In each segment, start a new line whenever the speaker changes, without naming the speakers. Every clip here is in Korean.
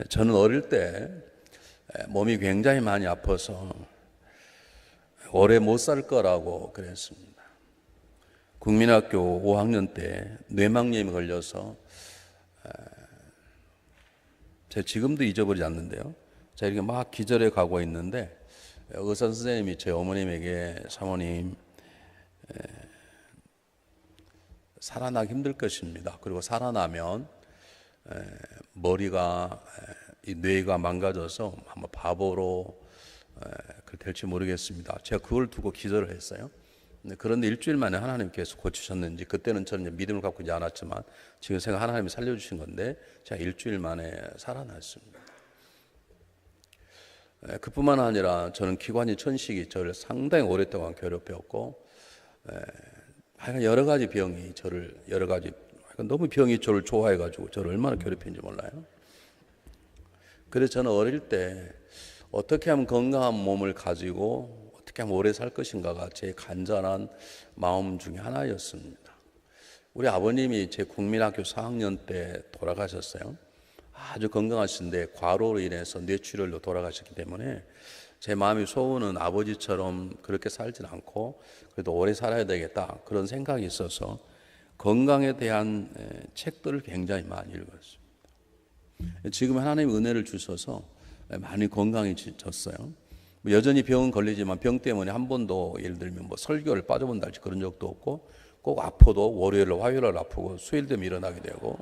저는 어릴 때 몸이 굉장히 많이 아파서 오래 못 살 거라고 그랬습니다. 국민학교 5학년 때 뇌망염이 걸려서 제가 지금도 잊어버리지 않는데요. 제가 이렇게 막 기절해 가고 있는데 의사 선생님이 제 어머님에게 사모님 살아나기 힘들 것입니다. 그리고 살아나면 머리가 이 뇌가 망가져서 아마 바보로 될지 모르겠습니다. 제가 그걸 두고 기도를 했어요. 그런데 일주일 만에 하나님께서 고치셨는지, 그때는 저는 믿음을 갖고 있지 않았지만 지금 생각 하나님이 살려주신 건데 제가 일주일 만에 살아났습니다. 그뿐만 아니라 저는 기관지 천식이 저를 상당히 오랫동안 괴롭혔고, 하여간 여러 가지 병이 저를 너무 병이 저를 좋아해가지고 저를 얼마나 괴롭힌지 몰라요. 그래서 저는 어릴 때 어떻게 하면 건강한 몸을 가지고 어떻게 하면 오래 살 것인가가 제 간절한 마음 중에 하나였습니다. 우리 아버님이 제 국민학교 4학년 때 돌아가셨어요. 아주 건강하신데 과로로 인해서 뇌출혈로 돌아가셨기 때문에 제 마음의 소원은 아버지처럼 그렇게 살진 않고 그래도 오래 살아야 되겠다, 그런 생각이 있어서 건강에 대한 책들을 굉장히 많이 읽었습니다. 지금 하나님 은혜를 주셔서 많이 건강해졌어요. 여전히 병은 걸리지만 병 때문에 한 번도 예를 들면 설교를 빠져본달지 그런 적도 없고, 꼭 아파도 월요일로 화요일로 아프고 수요일 되면 일어나게 되고,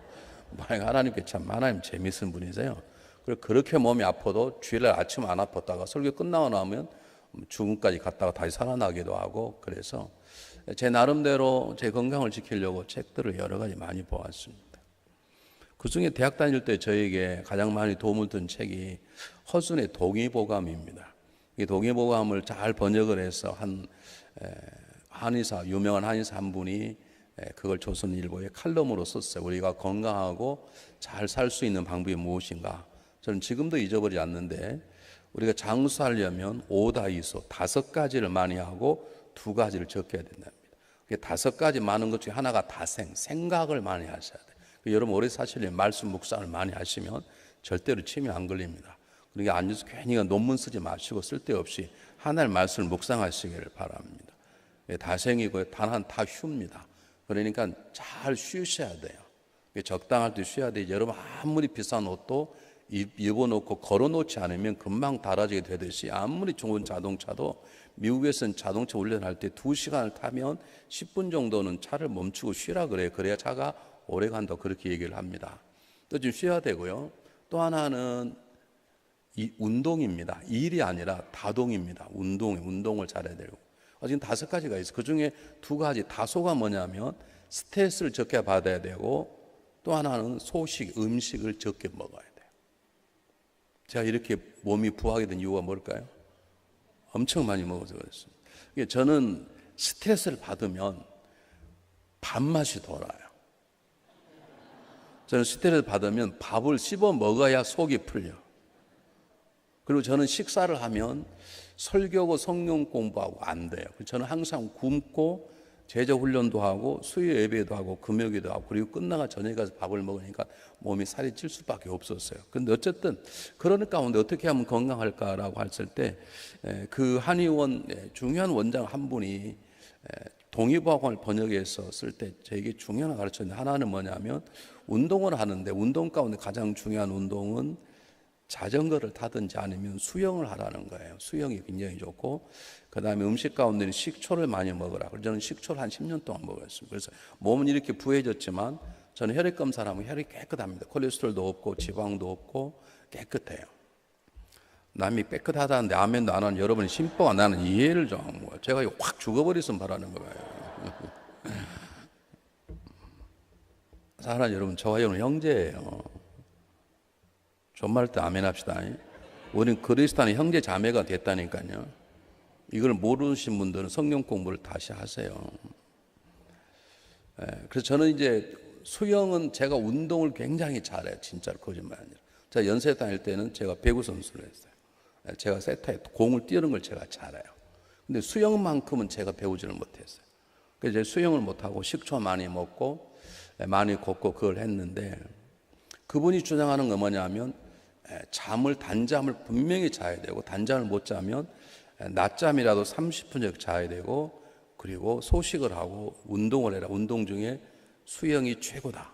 하나님께 참 하나님 재밌는 분이세요. 그리고 그렇게 몸이 아파도 주일날 아침 안 아팠다가 설교 끝나고 나면 죽음까지 갔다가 다시 살아나기도 하고, 그래서 제 나름대로 제 건강을 지키려고 책들을 여러 가지 많이 보았습니다. 그 중에 대학 다닐 때 저에게 가장 많이 도움을 준 책이 허순의 동의보감입니다. 이 동의보감을 잘 번역을 해서 유명한 한의사 한 분이 그걸 조선일보에 칼럼으로 썼어요. 우리가 건강하고 잘 살 수 있는 방법이 무엇인가. 저는 지금도 잊어버리지 않는데, 우리가 장수하려면 오다이소 5가지를 많이 하고 2가지를 적게 해야 된답니다. 5가지 많은 것 중에 하나가 생각을 많이 하셔야 돼요. 여러분 오래 사시려면 말씀 묵상을 많이 하시면 절대로 침이 안 걸립니다. 그러니까 앉아서 괜히 논문 쓰지 마시고 쓸데없이 하나의 말씀을 묵상하시기를 바랍니다. 다생이고 단한 다 휴입니다. 그러니까 잘 쉬셔야 돼요. 적당할 때 쉬어야 돼요. 여러분 아무리 비싼 옷도 입어놓고 걸어놓지 않으면 금방 닳아지게 되듯이, 아무리 좋은 자동차도 미국에서는 자동차 운전할 때 2시간을 타면 10분 정도는 차를 멈추고 쉬라 그래요. 그래야 차가 오래 간다고 그렇게 얘기를 합니다. 또 좀 쉬어야 되고요. 또 하나는 이 운동입니다. 일이 아니라 다동입니다. 운동을 잘해야 되고. 지금 5가지가 있어요. 그 중에 2가지, 다소가 뭐냐면 스트레스를 적게 받아야 되고, 또 하나는 음식을 적게 먹어야 돼요. 제가 이렇게 몸이 부하게 된 이유가 뭘까요? 엄청 많이 먹어서 그렇습니다. 저는 스트레스를 받으면 밥맛이 돌아요. 저는 스트레스를 받으면 밥을 씹어 먹어야 속이 풀려. 그리고 저는 식사를 하면 설교하고 성경 공부하고 안 돼요. 저는 항상 굶고 제자 훈련도 하고 수요 예배도 하고 금요기도 하고, 그리고 끝나가 저녁에 가서 밥을 먹으니까 몸이 살이 찔 수밖에 없었어요. 그런데 어쨌든 그런 가운데 어떻게 하면 건강할까라고 했을 때 그 한의원 중요한 원장 한 분이 동의보감을 번역해서 쓸 때 저에게 중요한 가르쳤는데, 하나는 뭐냐면 운동을 하는데 운동 가운데 가장 중요한 운동은 자전거를 타든지 아니면 수영을 하라는 거예요. 수영이 굉장히 좋고, 그 다음에 음식 가운데는 식초를 많이 먹으라. 그래서 저는 식초를 한 10년 동안 먹었습니다. 그래서 몸은 이렇게 부해졌지만 저는 혈액 검사를 하면 혈액이 깨끗합니다. 콜레스테롤도 없고 지방도 없고 깨끗해요. 남이 깨끗하다는데 아멘도 안 하는 여러분의 심보가 나는 이해를 좀 하는 거예요. 제가 확 죽어버렸으면 바라는 거예요. 사랑하는 여러분, 저와 여러분 형제예요. 존말 때 아멘 합시다. 우리는 그리스도인의 형제 자매가 됐다니까요. 이걸 모르신 분들은 성경 공부를 다시 하세요. 그래서 저는 이제 수영은 제가 운동을 굉장히 잘해요. 진짜로 거짓말 아니라. 제가 연세 다닐 때는 제가 배구 선수를 했어요. 제가 세타에 공을 띄우는 걸 제가 잘해요. 근데 수영만큼은 제가 배우지를 못했어요. 그래서 수영을 못하고 식초 많이 먹고 많이 걷고 그걸 했는데, 그분이 주장하는 건 뭐냐면 단잠을 분명히 자야 되고, 단잠을 못 자면 낮잠이라도 30분 정도 자야 되고, 그리고 소식을 하고 운동을 해라. 운동 중에 수영이 최고다.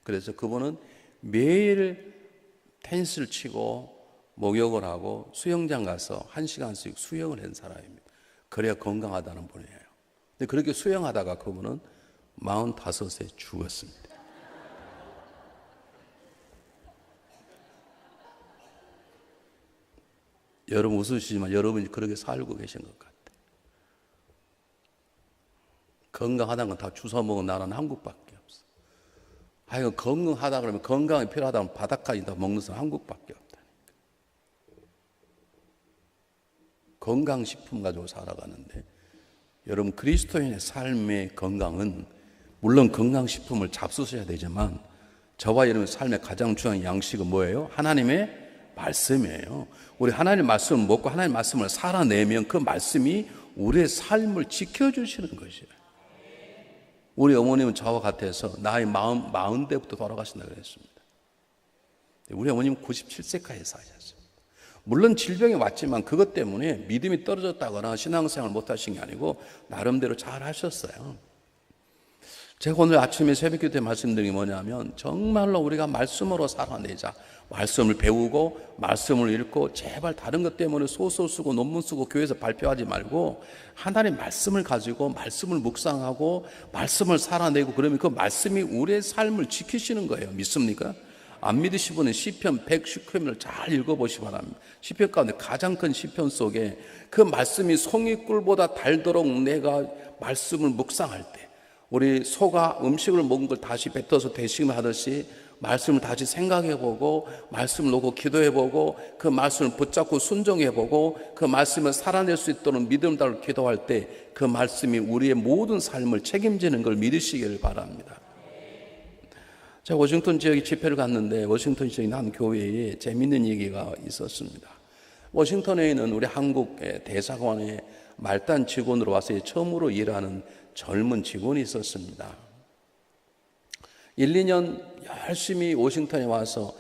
그래서 그분은 매일 테니스를 치고 목욕을 하고 수영장 가서 1시간씩 수영을 한 사람입니다. 그래야 건강하다는 분이에요. 근데 그렇게 수영하다가 그분은 45세 죽었습니다. 여러분 웃으시지만 여러분이 그렇게 살고 계신 것 같아요. 건강하다는 건 다 주워 먹은 나라는 한국밖에 없어. 하여간 건강하다 그러면, 건강이 필요하다면 바닥까지 다 먹는 사람 한국밖에 없다니까. 건강식품 가지고 살아가는데, 여러분 그리스도인의 삶의 건강은 물론 건강식품을 잡수셔야 되지만, 저와 여러분의 삶의 가장 중요한 양식은 뭐예요? 하나님의 말씀이에요. 우리 하나님의 말씀을 먹고 하나님의 말씀을 살아내면 그 말씀이 우리의 삶을 지켜주시는 것이에요. 우리 어머님은 저와 같아서 나이 40대부터 돌아가신다 그랬습니다. 우리 어머님은 97세까지 사셨어요. 물론 질병이 왔지만 그것 때문에 믿음이 떨어졌다거나 신앙생활을 못하신 게 아니고 나름대로 잘 하셨어요. 제가 오늘 아침에 새벽기도 때 말씀드린 게 뭐냐면, 정말로 우리가 말씀으로 살아내자. 말씀을 배우고 말씀을 읽고, 제발 다른 것 때문에 소설 쓰고 논문 쓰고 교회에서 발표하지 말고 하나님의 말씀을 가지고 말씀을 묵상하고 말씀을 살아내고, 그러면 그 말씀이 우리의 삶을 지키시는 거예요. 믿습니까? 안 믿으신 분은 시편 119편을 잘 읽어보시기 바랍니다. 시편 가운데 가장 큰 시편 속에 그 말씀이 송이꿀보다 달도록 내가 말씀을 묵상할 때, 우리 소가 음식을 먹은 걸 다시 뱉어서 되씹음 하듯이 말씀을 다시 생각해보고 말씀을 놓고 기도해보고 그 말씀을 붙잡고 순종해보고 그 말씀을 살아낼 수 있도록 믿음을 달고 기도할 때 그 말씀이 우리의 모든 삶을 책임지는 걸 믿으시길 바랍니다. 제가 워싱턴 지역에 집회를 갔는데, 워싱턴 지역에 한 교회에 재미있는 얘기가 있었습니다. 워싱턴에 있는 우리 한국 대사관에 말단 직원으로 와서 처음으로 일하는 젊은 직원이 있었습니다. 1, 2년 열심히 워싱턴에 와서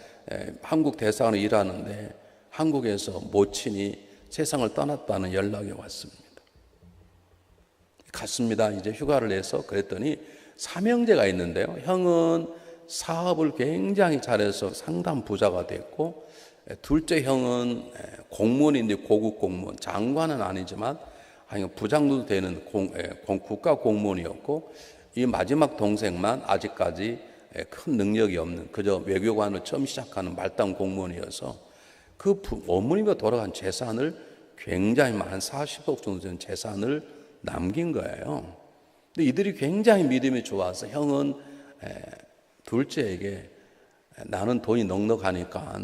한국 대사관에 일하는데, 한국에서 모친이 세상을 떠났다는 연락이 왔습니다. 갔습니다. 이제 휴가를 내서. 그랬더니 삼형제가 있는데요, 형은 사업을 굉장히 잘해서 상담 부자가 됐고, 둘째 형은 공무원인데 고급 공무원, 장관은 아니지만 부장도 되는 국가 공무원이었고, 이 마지막 동생만 아직까지 큰 능력이 없는, 그저 외교관을 처음 시작하는 말단 공무원이어서 그 어머니가 돌아간 재산을 굉장히 많은 40억 정도 되는 재산을 남긴 거예요. 근데 이들이 굉장히 믿음이 좋아서 형은 둘째에게 나는 돈이 넉넉하니까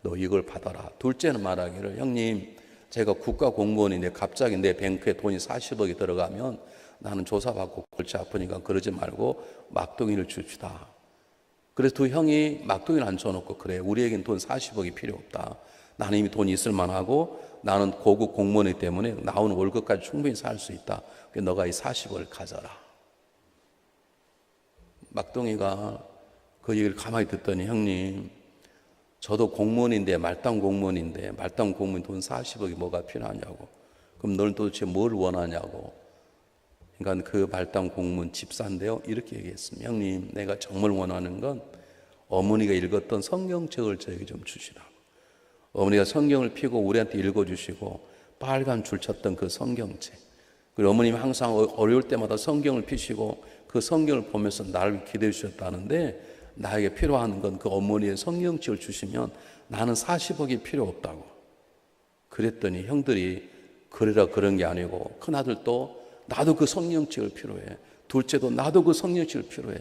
너 이걸 받아라. 둘째는 말하기를, 형님 제가 국가 공무원인데 갑자기 내 뱅크에 돈이 40억이 들어가면 나는 조사받고 골치 아프니까 그러지 말고 막둥이를 줍시다. 그래서 두 형이 막둥이를 앉혀놓고, 그래 우리에겐 돈 40억이 필요 없다. 나는 이미 돈이 있을 만하고 나는 고급 공무원이기 때문에 나오는 월급까지 충분히 살 수 있다. 그래서 너가 이 40억을 가져라. 막둥이가 그 얘기를 가만히 듣더니, 형님 저도 공무원인데 말단 공무원인데 말단 공무원 돈 40억이 뭐가 필요하냐고. 그럼 너는 도대체 뭘 원하냐고. 그러니까 그 말단 공무원 집사인데요, 이렇게 얘기했습니다. 형님 내가 정말 원하는 건 어머니가 읽었던 성경책을 저에게 좀 주시라고. 어머니가 성경을 펴고 우리한테 읽어주시고 빨간 줄 쳤던 그 성경책, 그리고 어머님이 항상 어려울 때마다 성경을 펴시고 그 성경을 보면서 나를 기대해 주셨다는데, 나에게 필요한 건 그 어머니의 성경책을 주시면 나는 40억이 필요 없다고. 그랬더니 형들이 그래라 그런 게 아니고, 큰아들도 나도 그 성경책을 필요해, 둘째도 나도 그 성경책을 필요해.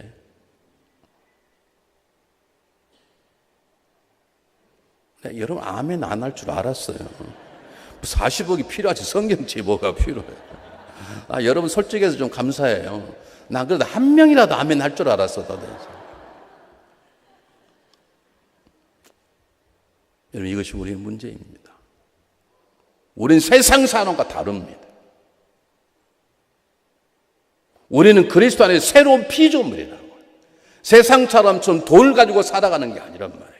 네, 여러분 아멘 안 할 줄 알았어요. 40억이 필요하지 성경책이 뭐가 필요해. 여러분 솔직해서 좀 감사해요. 나 그래도 한 명이라도 아멘 할 줄 알았어. 여러분 이것이 우리의 문제입니다. 우리는 세상 사람과 다릅니다. 우리는 그리스도 안에 새로운 피조물이라고. 세상 사람처럼 돈을 가지고 살아가는 게 아니란 말이에요.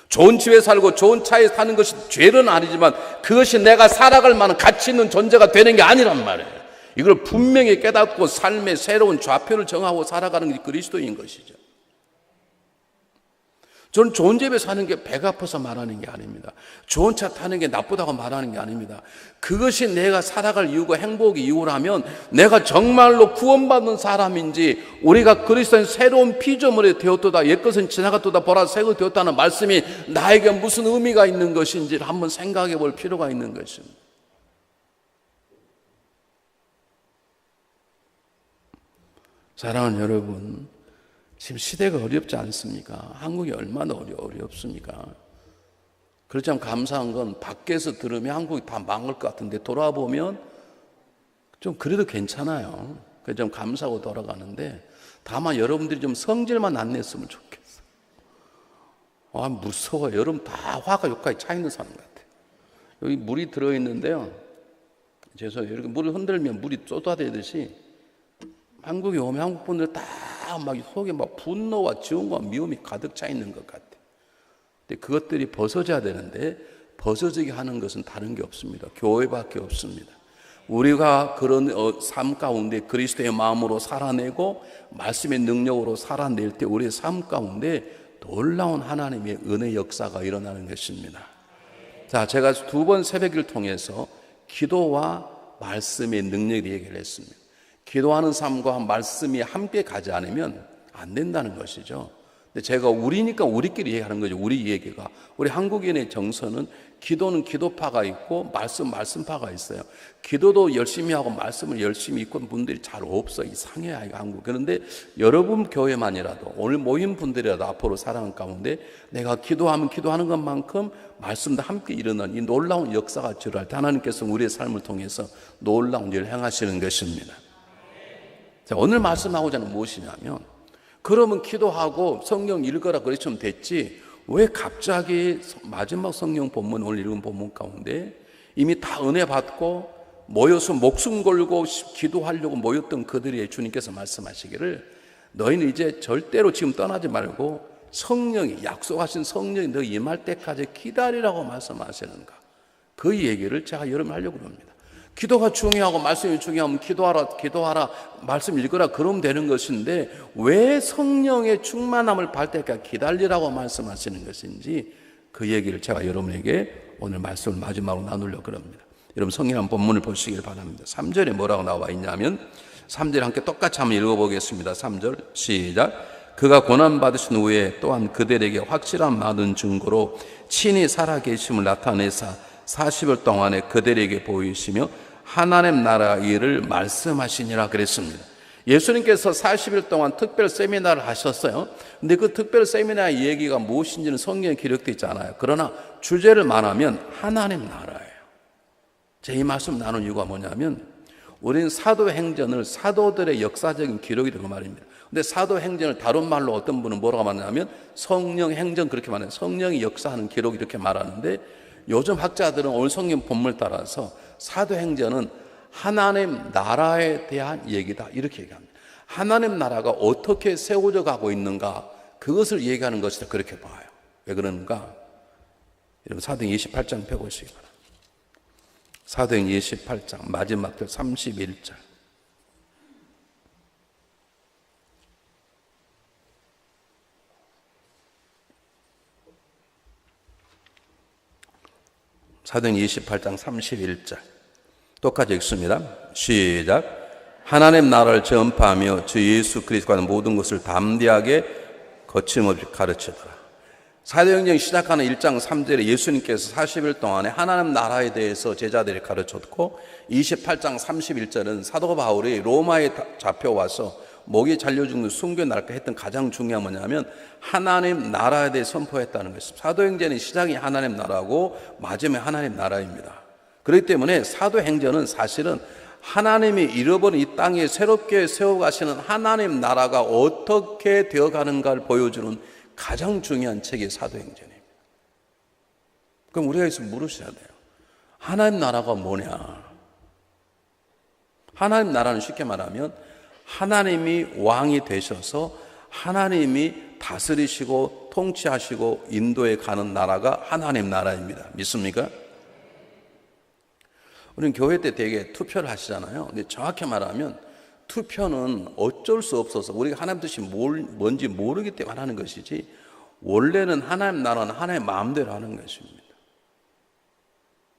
좋은 집에 살고 좋은 차에 사는 것이 죄는 아니지만 그것이 내가 살아갈 만한 가치 있는 존재가 되는 게 아니란 말이에요. 이걸 분명히 깨닫고 삶의 새로운 좌표를 정하고 살아가는 게 그리스도인 것이죠. 저는 좋은 집에 사는 게 배가 아파서 말하는 게 아닙니다. 좋은 차 타는 게 나쁘다고 말하는 게 아닙니다. 그것이 내가 살아갈 이유고 행복의 이유라면 내가 정말로 구원받는 사람인지 우리가 그리스도인 새로운 피조물이 되었도다, 옛것은 지나갔도다 보라 새것이 되었다는 말씀이 나에게 무슨 의미가 있는 것인지를 한번 생각해 볼 필요가 있는 것입니다. 사랑하는 여러분, 지금 시대가 어렵지 않습니까? 한국이 얼마나 어렵습니까? 그렇지만 감사한 건 밖에서 들으면 한국이 다 망할 것 같은데 돌아보면 좀 그래도 괜찮아요. 그래서 좀 감사하고 돌아가는데 다만 여러분들이 좀 성질만 안 냈으면 좋겠어요. 아, 무서워. 여러분 다 화가 여기까지 차 있는 사람 같아요. 여기 물이 들어있는데요. 죄송해요. 이렇게 물을 흔들면 물이 쏟아내듯이 한국에 오면 한국 분들 다 막 속에 막 분노와 지원과 미움이 가득 차 있는 것 같아요. 근데 그것들이 벗어져야 되는데 벗어지게 하는 것은 다른 게 없습니다. 교회밖에 없습니다. 우리가 그런 삶 가운데 그리스도의 마음으로 살아내고 말씀의 능력으로 살아낼 때 우리의 삶 가운데 놀라운 하나님의 은혜 역사가 일어나는 것입니다. 자, 제가 2번 새벽을 통해서 기도와 말씀의 능력을 얘기를 했습니다. 기도하는 삶과 말씀이 함께 가지 않으면 안 된다는 것이죠. 근데 제가 우리니까 우리끼리 얘기하는 거죠. 우리 얘기가. 우리 한국인의 정서는 기도는 기도파가 있고 말씀파가 있어요. 기도도 열심히 하고 말씀을 열심히 읽고 분들이 잘 없어. 이상해요, 한국. 그런데 여러분 교회만이라도 오늘 모인 분들이라도 앞으로 살아가는 가운데 내가 기도하면 기도하는 것만큼 말씀도 함께 일어나는 이 놀라운 역사가 주할 때 하나님께서 우리의 삶을 통해서 놀라운 일을 행하시는 것입니다. 자, 오늘 말씀하고자 하는 무엇이냐면 그러면 기도하고 성경 읽어라 그랬으면 됐지 왜 갑자기 마지막 성경 본문 오늘 읽은 본문 가운데 이미 다 은혜 받고 모여서 목숨 걸고 기도하려고 모였던 그들이 주님께서 말씀하시기를 너희는 이제 절대로 지금 떠나지 말고 성령이 약속하신 성령이 너 임할 때까지 기다리라고 말씀하시는가. 그 얘기를 제가 여러분 하려고 합니다. 기도가 중요하고 말씀이 중요하면 기도하라, 말씀 읽으라 그러면 되는 것인데 왜 성령의 충만함을 받을 때까지 기다리라고 말씀하시는 것인지 그 얘기를 제가 여러분에게 오늘 말씀을 마지막으로 나누려고 합니다. 여러분 성경 본문을 보시길 바랍니다. 3절에 뭐라고 나와 있냐면 3절 함께 똑같이 한번 읽어보겠습니다. 3절 시작. 그가 고난받으신 후에 또한 그들에게 확실한 많은 증거로 친히 살아계심을 나타내사 40일 동안에 그들에게 보이시며 하나님 나라 일을 말씀하시니라 그랬습니다. 예수님께서 40일 동안 특별 세미나를 하셨어요. 근데 그 특별 세미나의 얘기가 무엇인지는 성경에 기록되어 있잖아요. 그러나 주제를 말하면 하나님 나라예요. 제 이 말씀 나눈 이유가 뭐냐면 우리는 사도행전을 사도들의 역사적인 기록이라고 말입니다. 근데 사도행전을 다른 말로 어떤 분은 뭐라고 말하냐면 성령행전 그렇게 말해요. 성령이 역사하는 기록 이렇게 말하는데 요즘 학자들은 오늘 성경 본문을 따라서 사도행전은 하나님 나라에 대한 얘기다 이렇게 얘기합니다. 하나님 나라가 어떻게 세워져 가고 있는가 그것을 얘기하는 것이다 그렇게 봐요. 왜 그러는가? 여러분 사도행 28장 펴보시기 바랍니다. 사도행 28장 마지막 절 31절 사도행 28장 31절 똑같이 읽습니다. 시작. 하나님 나라를 전파하며 주 예수 그리스도의 모든 것을 담대하게 거침없이 가르치더라. 사도행전 시작하는 1장 3절에 예수님께서 40일 동안에 하나님 나라에 대해서 제자들이 가르쳤고 28장 31절은 사도 바울이 로마에 잡혀와서 목이 잘려 죽는 순교날까 했던 가장 중요한 뭐냐면 하나님 나라에 대해 선포했다는 것입니다. 사도행전의 시작이 하나님 나라고 마지막에 하나님 나라입니다. 그렇기 때문에 사도행전은 사실은 하나님이 잃어버린 이 땅에 새롭게 세워가시는 하나님 나라가 어떻게 되어가는가를 보여주는 가장 중요한 책이 사도행전입니다. 그럼 우리가 여기서 물으셔야 돼요. 하나님 나라가 뭐냐? 하나님 나라는 쉽게 말하면 하나님이 왕이 되셔서 하나님이 다스리시고 통치하시고 인도해 가는 나라가 하나님 나라입니다. 믿습니까? 우리는 교회 때 되게 투표를 하시잖아요. 근데 정확히 말하면 투표는 어쩔 수 없어서 우리가 하나님 뜻이 뭔지 모르기 때문에 하는 것이지, 원래는 하나님 나라는 하나님 마음대로 하는 것입니다.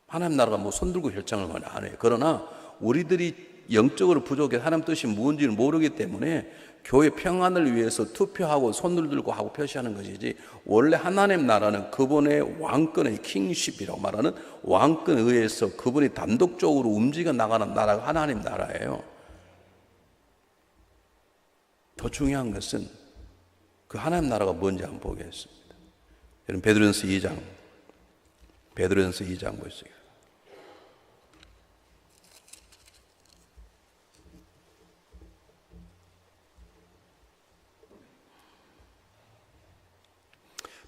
하나님 나라가 뭐 손들고 결정을 안 해요. 그러나 우리들이 영적으로 부족해 하나님 뜻이 무엇인지를 모르기 때문에 교회 평안을 위해서 투표하고 손을 들고 하고 표시하는 것이지, 원래 하나님 나라는 그분의 왕권의 킹십이라고 말하는 왕권에 의해서 그분이 단독적으로 움직여 나가는 나라가 하나님 나라예요. 더 중요한 것은 그 하나님 나라가 뭔지 한번 보겠습니다. 여러분 베드로전서 2장 보세요.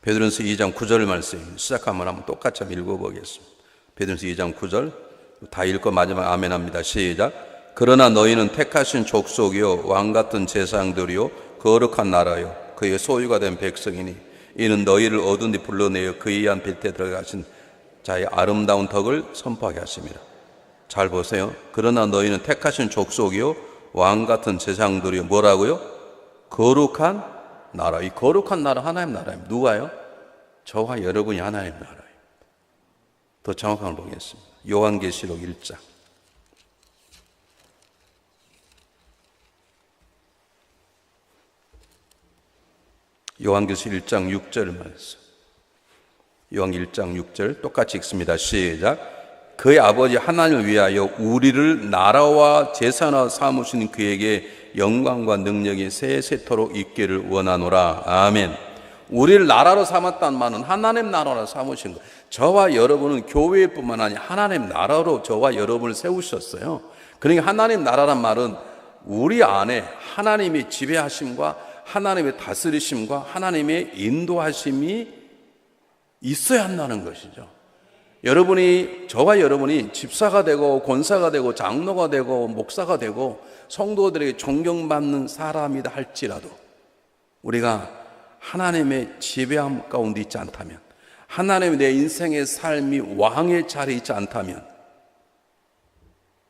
베드로전서 2장 9절 말씀 시작하면 한번 똑같이 한번 읽어보겠습니다. 베드로전서 2장 9절 다 읽고 마지막 아멘 합니다. 시작. 그러나 너희는 택하신 족속이요 왕같은 제사장들이요 거룩한 나라요 그의 소유가 된 백성이니 이는 너희를 어두운 데 불러내어 그의 한 빛에 들어가신 자의 아름다운 덕을 선포하게 하십니다. 잘 보세요. 그러나 너희는 택하신 족속이요 왕같은 제사장들이요 뭐라고요? 거룩한 나라. 이 거룩한 나라 하나님 나라입니다. 누가요? 저와 여러분이 하나님 나라예요. 더 정확한 걸 보겠습니다. 요한계시록 1장. 요한계시록 1장 6절 말씀. 요한계시록 1장 6절 똑같이 읽습니다. 시작. 그의 아버지 하나님을 위하여 우리를 나라와 제사나 삼으신 그에게 영광과 능력이 세세토록 있기를 원하노라. 아멘. 우리를 나라로 삼았다는 말은 하나님 나라로 삼으신 것. 저와 여러분은 교회뿐만 아니라 하나님 나라로 저와 여러분을 세우셨어요. 그러니까 하나님 나라란 말은 우리 안에 하나님의 지배하심과 하나님의 다스리심과 하나님의 인도하심이 있어야 한다는 것이죠. 저와 여러분이 집사가 되고 권사가 되고 장로가 되고 목사가 되고 성도들에게 존경받는 사람이다 할지라도 우리가 하나님의 지배함 가운데 있지 않다면, 하나님의 내 인생의 삶이 왕의 자리에 있지 않다면,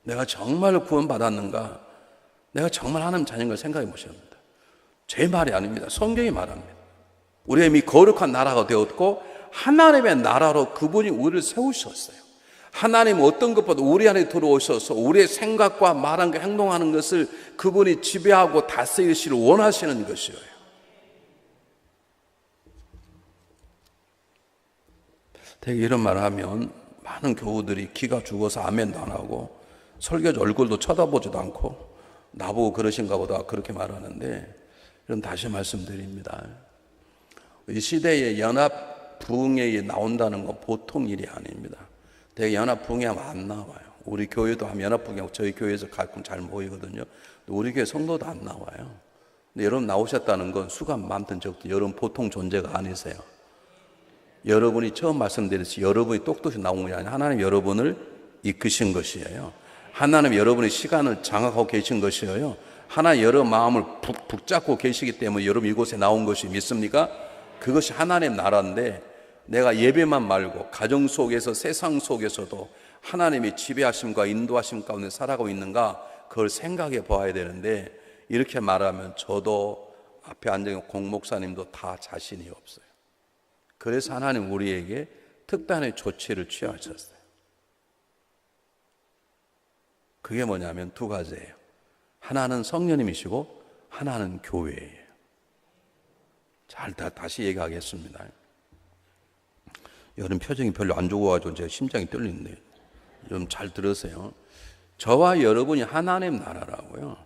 내가 정말 구원받았는가, 내가 정말 하나님 자녀인가 생각해 보셔야 합니다. 제 말이 아닙니다. 성경이 말합니다. 우리가 이미 거룩한 나라가 되었고 하나님의 나라로 그분이 우리를 세우셨어요. 하나님 어떤 것보다 우리 안에 들어오셔서 우리의 생각과 말하는 것, 행동하는 것을 그분이 지배하고 다스리시를 원하시는 것이에요. 되게 이런 말을 하면 많은 교우들이 기가 죽어서 아멘도 안 하고 설교자 얼굴도 쳐다보지도 않고 나보고 그러신가 보다 그렇게 말하는데, 이런 다시 말씀드립니다. 이 시대에 연합 부흥회에 나온다는 건 보통 일이 아닙니다. 되게 연합 부흥회하면 안 나와요. 우리 교회도 하면 연합 부흥회하고 저희 교회에서 가끔 잘 모이거든요. 우리 교회 성도도 안 나와요. 근데 여러분 나오셨다는 건 수가 많든 적든 여러분 보통 존재가 아니세요. 여러분이 처음 말씀드렸듯이 여러분이 똑똑히 나온 게 아니라 하나님 여러분을 이끄신 것이에요. 하나님 여러분의 시간을 장악하고 계신 것이에요. 하나님 여러분 마음을 붙잡고 계시기 때문에 여러분 이곳에 나온 것이 믿습니까? 그것이 하나님 나라인데, 내가 예배만 말고 가정 속에서 세상 속에서도 하나님의 지배하심과 인도하심 가운데 살아가고 있는가, 그걸 생각해 봐야 되는데, 이렇게 말하면 저도 앞에 앉아있는 공목사님도 다 자신이 없어요. 그래서 하나님 우리에게 특단의 조치를 취하셨어요. 그게 뭐냐면 두 가지예요. 하나는 성령님이시고 하나는 교회예요. 다시 얘기하겠습니다. 여러분 표정이 별로 안 좋아가지고 제 심장이 떨리는데 좀 잘 들으세요. 저와 여러분이 하나님 나라라고요.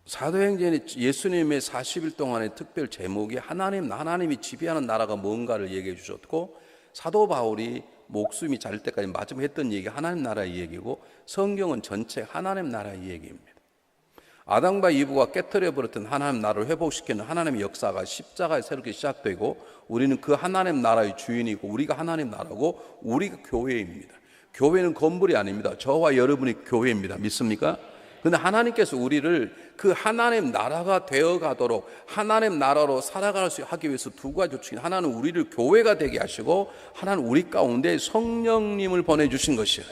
사도행전에 예수님의 40일 동안의 특별 제목이 하나님이 지배하는 나라가 뭔가를 얘기해 주셨고, 사도 바울이 목숨이 자릴 때까지 마지막 했던 얘기 하나님 나라의 얘기고, 성경은 전체 하나님 나라의 얘기입니다. 아담과 이브가 깨트려버렸던 하나님 나라를 회복시키는 하나님의 역사가 십자가에 새롭게 시작되고, 우리는 그 하나님 나라의 주인이고 우리가 하나님 나라고 우리가 교회입니다. 교회는 건물이 아닙니다. 저와 여러분이 교회입니다. 믿습니까? 그런데 하나님께서 우리를 그 하나님 나라가 되어 가도록 하나님 나라로 살아갈 수 하기 위해서 두 가지 중에 하나는 우리를 교회가 되게 하시고 하나는 우리 가운데 성령님을 보내주신 것이에요.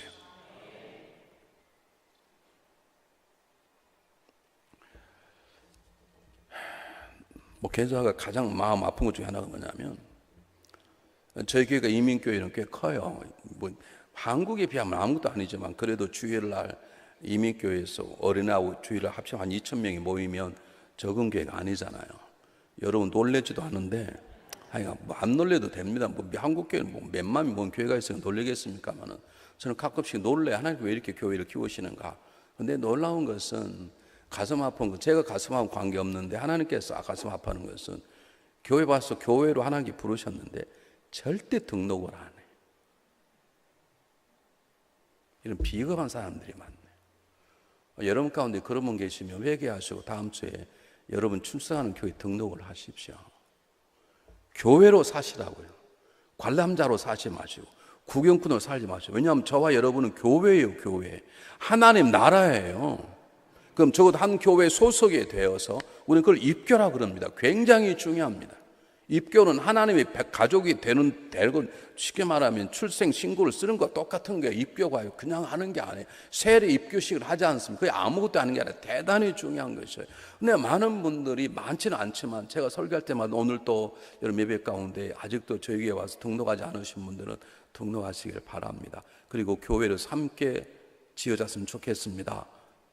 목회자가 가장 마음 아픈 것 중에 하나가 뭐냐면 저희 교회가 이민교회는 꽤 커요. 뭐 한국에 비하면 아무것도 아니지만 그래도 주일날 이민교회에서 어린아이하고 주일날 합치면 한 2,000명이 모이면 적은 교회가 아니잖아요. 여러분 놀래지도 않은데 뭐 안 놀래도 됩니다. 뭐 한국 교회는 뭐 몇만이 뭔 교회가 있으면 놀래겠습니까만은 저는 가끔씩 놀래. 하나님 왜 이렇게 교회를 키우시는가. 근데 놀라운 것은 가슴 아픈 거 제가 가슴 아픈 관계 없는데 하나님께서 가슴 아파하는 것은 교회 와서 교회로 하나님께 부르셨는데 절대 등록을 안 해. 이런 비겁한 사람들이 많네. 여러분 가운데 그런 분 계시면 회개하시고 다음 주에 여러분 출석하는 교회 등록을 하십시오. 교회로 사시라고요. 관람자로 사지 마시고 구경꾼으로 살지 마시고. 왜냐하면 저와 여러분은 교회예요. 교회. 하나님 나라예요. 그럼 적어도 한 교회 소속이 되어서 우리는 그걸 입교라 그럽니다. 굉장히 중요합니다. 입교는 하나님의 가족이 되는 대로 쉽게 말하면 출생 신고를 쓰는 것과 똑같은 거예요. 입교가요. 그냥 하는 게 아니에요. 세례 입교식을 하지 않습니다. 그게 아무것도 아닌 게 아니라 대단히 중요한 것이에요. 근데 많은 분들이 많지는 않지만 제가 설교할 때마다 오늘 또 여러분 예배 가운데 아직도 저에게 와서 등록하지 않으신 분들은 등록하시길 바랍니다. 그리고 교회를 함께 지어졌으면 좋겠습니다.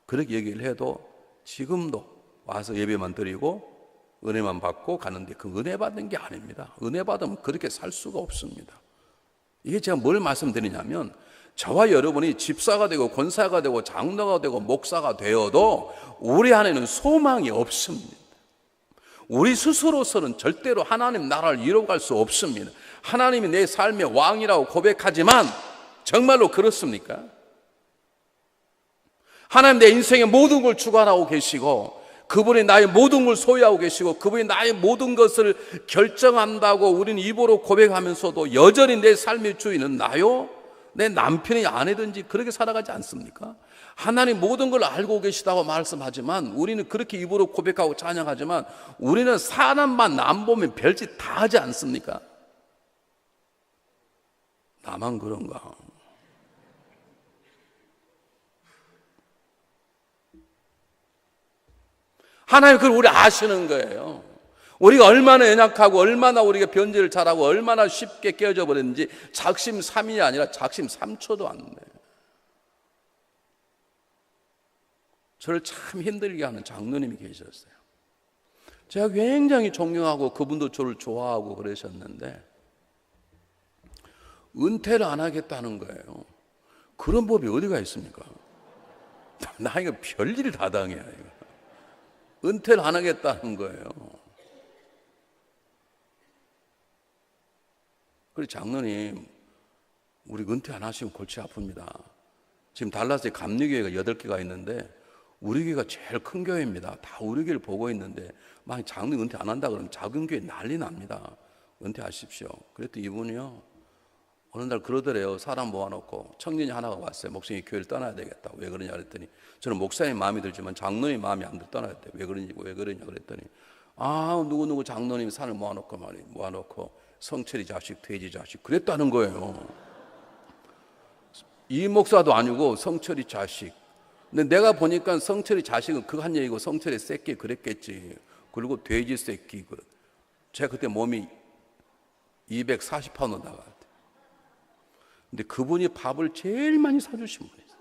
그렇게 얘기를 해도 지금도 와서 예배만 드리고 은혜만 받고 가는데 그 은혜 받는 게 아닙니다. 은혜 받으면 그렇게 살 수가 없습니다. 이게 제가 뭘 말씀드리냐면 저와 여러분이 집사가 되고 권사가 되고 장로가 되고 목사가 되어도 우리 안에는 소망이 없습니다. 우리 스스로서는 절대로 하나님 나라를 이뤄갈 수 없습니다. 하나님이 내 삶의 왕이라고 고백하지만 정말로 그렇습니까? 하나님 내 인생의 모든 걸 주관하고 계시고 그분이 나의 모든 걸 소유하고 계시고 그분이 나의 모든 것을 결정한다고 우리는 입으로 고백하면서도 여전히 내 삶의 주인은 나요? 내 남편이 아내든지 그렇게 살아가지 않습니까? 하나님 모든 걸 알고 계시다고 말씀하지만 우리는 그렇게 입으로 고백하고 찬양하지만 우리는 사람만 남 보면 별짓 다 하지 않습니까? 나만 그런가? 하나님 그걸 우리 아시는 거예요. 우리가 얼마나 연약하고 얼마나 우리가 변질을 잘하고 얼마나 쉽게 깨어져 버렸는지 작심삼일이 아니라 작심삼초도 안 돼. 저를 참 힘들게 하는 장로님이 계셨어요. 제가 굉장히 존경하고 그분도 저를 좋아하고 그러셨는데 은퇴를 안 하겠다는 거예요. 그런 법이 어디가 있습니까? 나 이거 별일 다 당해. 이거. 은퇴를 안 하겠다는 거예요. 그래서 장로님, 우리 은퇴 안 하시면 골치 아픕니다. 지금 달라스에 감리교회가 8개가 있는데 우리 교회가 제일 큰 교회입니다. 다 우리 교회를 보고 있는데 만약 장로님 은퇴 안 한다 그러면 작은 교회 난리 납니다. 은퇴하십시오. 그랬더니 이분이요, 어느 날 그러더래요. 사람 모아놓고 청년이 하나가 왔어요. 목사님이 교회를 떠나야 되겠다. 왜 그러냐 그랬더니 저는 목사님 마음이 들지만 장로님 마음이 안 들어 떠나야 돼. 왜 그러냐 그랬더니 누구 장로님이 산을 모아놓고 성철이 자식, 돼지 자식 그랬다는 거예요. 이 목사도 아니고 성철이 자식. 근데 내가 보니까 성철이 자식은 그거 한 얘기고 성철이 새끼 그랬겠지. 그리고 돼지 새끼. 제가 그때 몸이 240파운드 나갔어요. 근데 그분이 밥을 제일 많이 사주신 분이세요.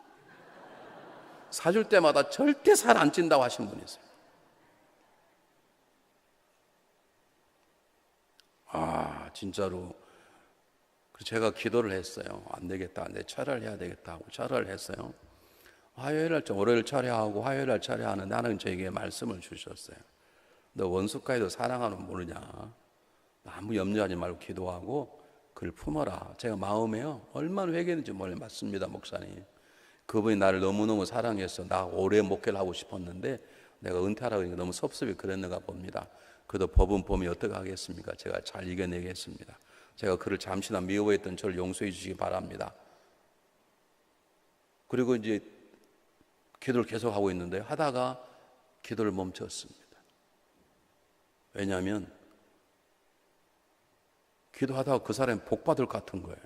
사줄 때마다 절대 살 안 찐다고 하신 분이세요. 진짜로. 제가 기도를 했어요. 안 되겠다. 내 차례를 해야 되겠다 하고 차례를 했어요. 화요일날 월요일 차례하고 화요일날 차례하는데 하나님 저에게 말씀을 주셨어요. 너 원수까지도 사랑하는 모르냐? 아무 염려하지 말고 기도하고 그를 품어라. 제가 마음에요 얼마나 회개했는지 맞습니다 목사님. 그분이 나를 너무너무 사랑해서 나 오래 목회를 하고 싶었는데 내가 은퇴하라고 하니까 너무 섭섭이 그랬는가 봅니다. 그래도 법은 범이 어떻게 하겠습니까? 제가 잘 이겨내겠습니다. 제가 그를 잠시나 미워했던 저를 용서해 주시기 바랍니다. 그리고 이제 기도를 계속 하고 있는데 하다가 기도를 멈췄습니다. 왜냐하면 기도하다가 그 사람이 복 받을 것 같은 거예요.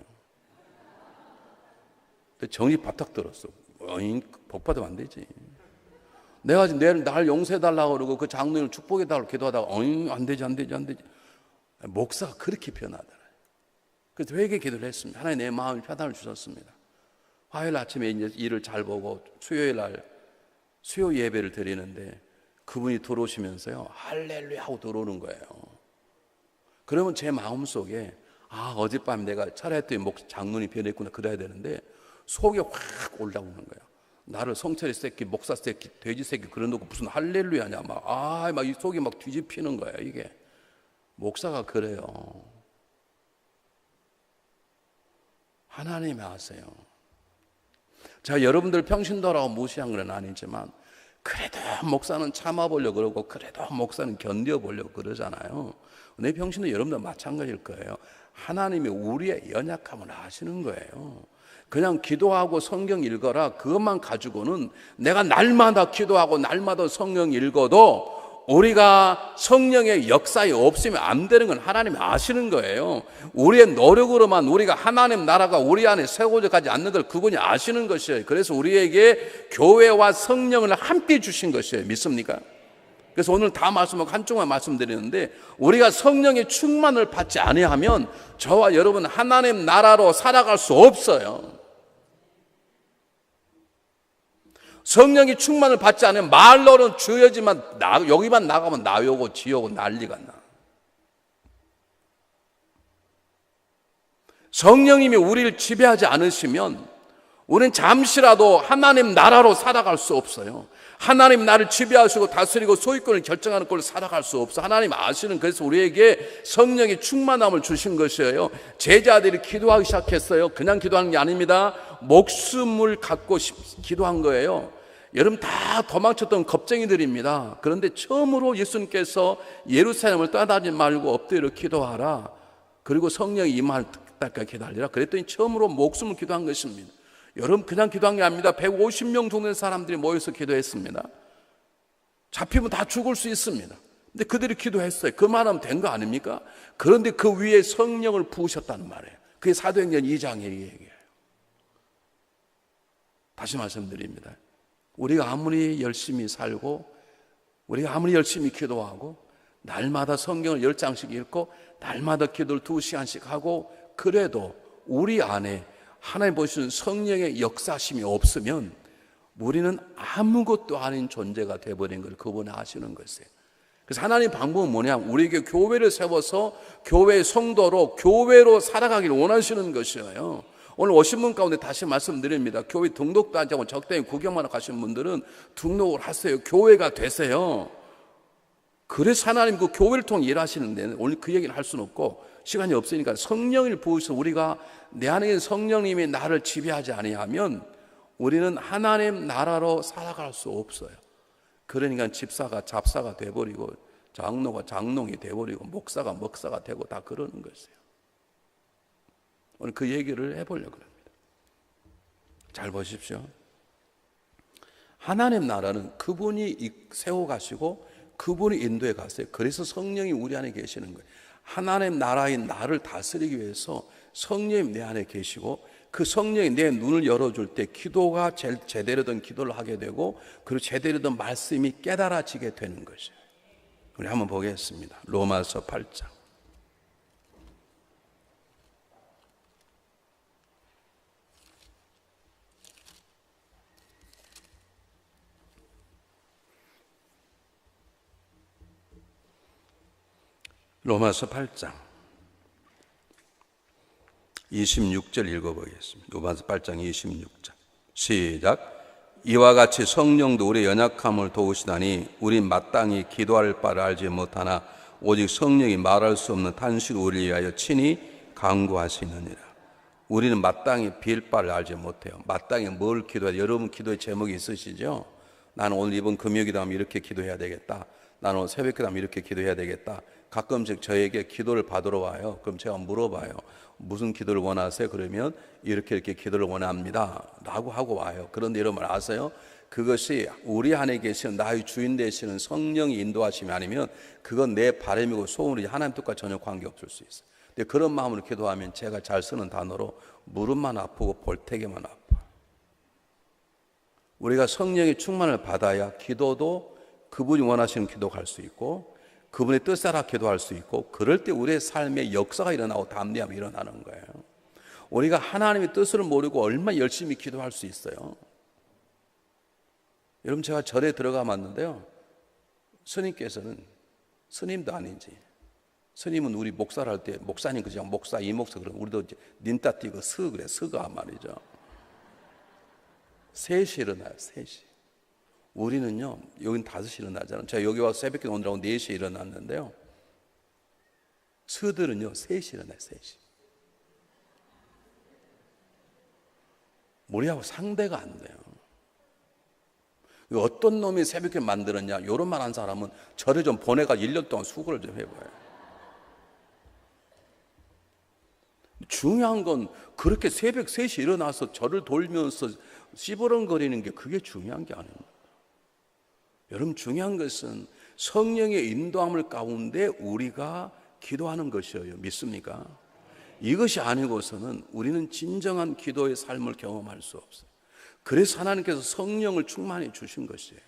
정이 바짝 들었어. 복 받으면 안 되지. 내가 날 용서해달라고 그러고 그 장로님을 축복해달라고 기도하다가 안 되지. 목사가 그렇게 변하더라고요. 그래서 회개 기도를 했습니다. 하나님 내 마음에 평안을 주셨습니다. 화요일 아침에 이제 일을 잘 보고 수요일 날 수요 예배를 드리는데 그분이 들어오시면서요, 할렐루야 하고 들어오는 거예요. 그러면 제 마음속에 어젯밤 내가 차례했더니 장로님이 변했구나 그래야 되는데 속에 확 올라오는 거예요. 나를 성철이 새끼, 목사 새끼, 돼지 새끼 그런 놓고 무슨 할렐루야냐 막 이 속이 막 뒤집히는 거예요. 이게 목사가 그래요. 하나님이 아세요. 제가 여러분들 평신도라고 무시한 건 아니지만 그래도 목사는 참아보려고 그러고 그래도 목사는 견뎌보려고 그러잖아요. 내 평신도 여러분들 마찬가지일 거예요. 하나님이 우리의 연약함을 아시는 거예요. 그냥 기도하고 성경 읽어라 그것만 가지고는 내가 날마다 기도하고 날마다 성경 읽어도 우리가 성령의 역사에 없으면 안 되는 건 하나님이 아시는 거예요. 우리의 노력으로만 우리가 하나님 나라가 우리 안에 세워져 가지 않는 걸 그분이 아시는 것이에요. 그래서 우리에게 교회와 성령을 함께 주신 것이에요. 믿습니까? 그래서 오늘 다 말씀하고 한쪽만 말씀드리는데 우리가 성령의 충만을 받지 아니하면 저와 여러분 하나님 나라로 살아갈 수 없어요. 성령이 충만을 받지 않으면 말로는 주여지만 여기만 나가면 나요고 지요고 난리가 나. 성령님이 우리를 지배하지 않으시면 우리는 잠시라도 하나님 나라로 살아갈 수 없어요. 하나님 나를 지배하시고 다스리고 소유권을 결정하는 걸 살아갈 수 없어. 하나님 아시는, 그래서 우리에게 성령의 충만함을 주신 것이에요. 제자들이 기도하기 시작했어요. 그냥 기도하는 게 아닙니다. 목숨을 갖고 기도한 거예요. 여러분 다 도망쳤던 겁쟁이들입니다. 그런데 처음으로 예수님께서 예루살렘을 떠나지 말고 엎드려 기도하라. 그리고 성령이 임할 때까지 기도하리라. 그랬더니 처음으로 목숨을 기도한 것입니다. 여러분 그냥 기도한 게 아닙니다. 150명 정도의 사람들이 모여서 기도했습니다. 잡히면 다 죽을 수 있습니다. 근데 그들이 기도했어요. 그 말하면 된 거 아닙니까? 그런데 그 위에 성령을 부으셨다는 말이에요. 그게 사도행전 2장의 얘기예요. 다시 말씀드립니다. 우리가 아무리 열심히 살고 우리가 아무리 열심히 기도하고 날마다 성경을 10장씩 읽고 날마다 기도를 2시간씩 하고 그래도 우리 안에 하나님 보시는 성령의 역사심이 없으면 우리는 아무것도 아닌 존재가 되어버린 걸 그분이 아시는 것이에요. 그래서 하나님 방법은 뭐냐? 우리에게 교회를 세워서 교회의 성도로 교회로 살아가기를 원하시는 것이에요. 오늘 오신 분 가운데 다시 말씀드립니다. 교회 등록도 하지 않고 적당히 구경만 가신 분들은 등록을 하세요. 교회가 되세요. 그래서 하나님 그 교회를 통해 일하시는데 오늘 그 얘기를 할 수는 없고 시간이 없으니까 성령을 부으셔서 우리가 내 안에 있는 성령님이 나를 지배하지 아니하면 우리는 하나님 나라로 살아갈 수 없어요. 그러니까 집사가 잡사가 돼버리고 장로가 장롱이 돼버리고 목사가 먹사가 되고 다 그러는 것이에요. 오늘 그 얘기를 해보려고 합니다. 잘 보십시오. 하나님 나라는 그분이 세워가시고 그분이 인도해 갔어요. 그래서 성령이 우리 안에 계시는 거예요. 하나님 나라인 나를 다스리기 위해서 성령이 내 안에 계시고 그 성령이 내 눈을 열어줄 때 기도가 제대로 된 기도를 하게 되고 그리고 제대로 된 말씀이 깨달아지게 되는 것이에요. 우리 한번 보겠습니다. 로마서 8장. 로마서 8장 26절 읽어보겠습니다. 로마서 8장 26절 시작. 이와 같이 성령도 우리의 연약함을 도우시다니 우린 마땅히 기도할 바를 알지 못하나 오직 성령이 말할 수 없는 탄식을 우리를 위하여 친히 간구하시느니라. 우리는 마땅히 빌 바를 알지 못해요. 마땅히 뭘 기도해야 돼요? 여러분 기도의 제목이 있으시죠? 나는 오늘 이번 금요기도 하면 이렇게 기도해야 되겠다. 나는 오늘 새벽기도 하면 이렇게 기도해야 되겠다. 가끔씩 저에게 기도를 받으러 와요. 그럼 제가 물어봐요. 무슨 기도를 원하세요? 그러면 이렇게 기도를 원합니다 라고 하고 와요. 그런데 여러분 아세요? 그것이 우리 안에 계시는 나의 주인 되시는 성령이 인도하심이 아니면 그건 내 바람이고 소원이 하나님 뜻과 전혀 관계없을 수 있어요. 근데 그런 마음으로 기도하면 제가 잘 쓰는 단어로 무릎만 아프고 볼태기만 아파. 우리가 성령의 충만을 받아야 기도도 그분이 원하시는 기도 갈 수 있고 그분의 뜻 따라 기도할 수 있고 그럴 때 우리의 삶에 역사가 일어나고 담대함이 일어나는 거예요. 우리가 하나님의 뜻을 모르고 얼마나 열심히 기도할 수 있어요. 여러분 제가 절에 들어가 봤는데요. 스님께서는 스님도 아닌지 스님은 우리 목사를 할 때 목사님 그냥 목사 이 목사 그런 우리도 이제 닌따 띠고 스 그래 스가 말이죠. 3시 일어나요. 3시. 우리는요 여긴 5시 일어나잖아요. 제가 여기 와서 새벽에 오느라고 4시에 일어났는데요. 스들은요 3시 일어나요. 3시. 우리하고 상대가 안 돼요. 어떤 놈이 새벽에 만들었냐 이런 말 한 사람은 절에 좀 보내가 1년 동안 수고를 좀 해봐요. 중요한 건 그렇게 새벽 3시 일어나서 절을 돌면서 씨부렁거리는 게 그게 중요한 게 아닙니다. 여러분 중요한 것은 성령의 인도함을 가운데 우리가 기도하는 것이에요. 믿습니까? 이것이 아니고서는 우리는 진정한 기도의 삶을 경험할 수 없어요. 그래서 하나님께서 성령을 충만히 주신 것이에요.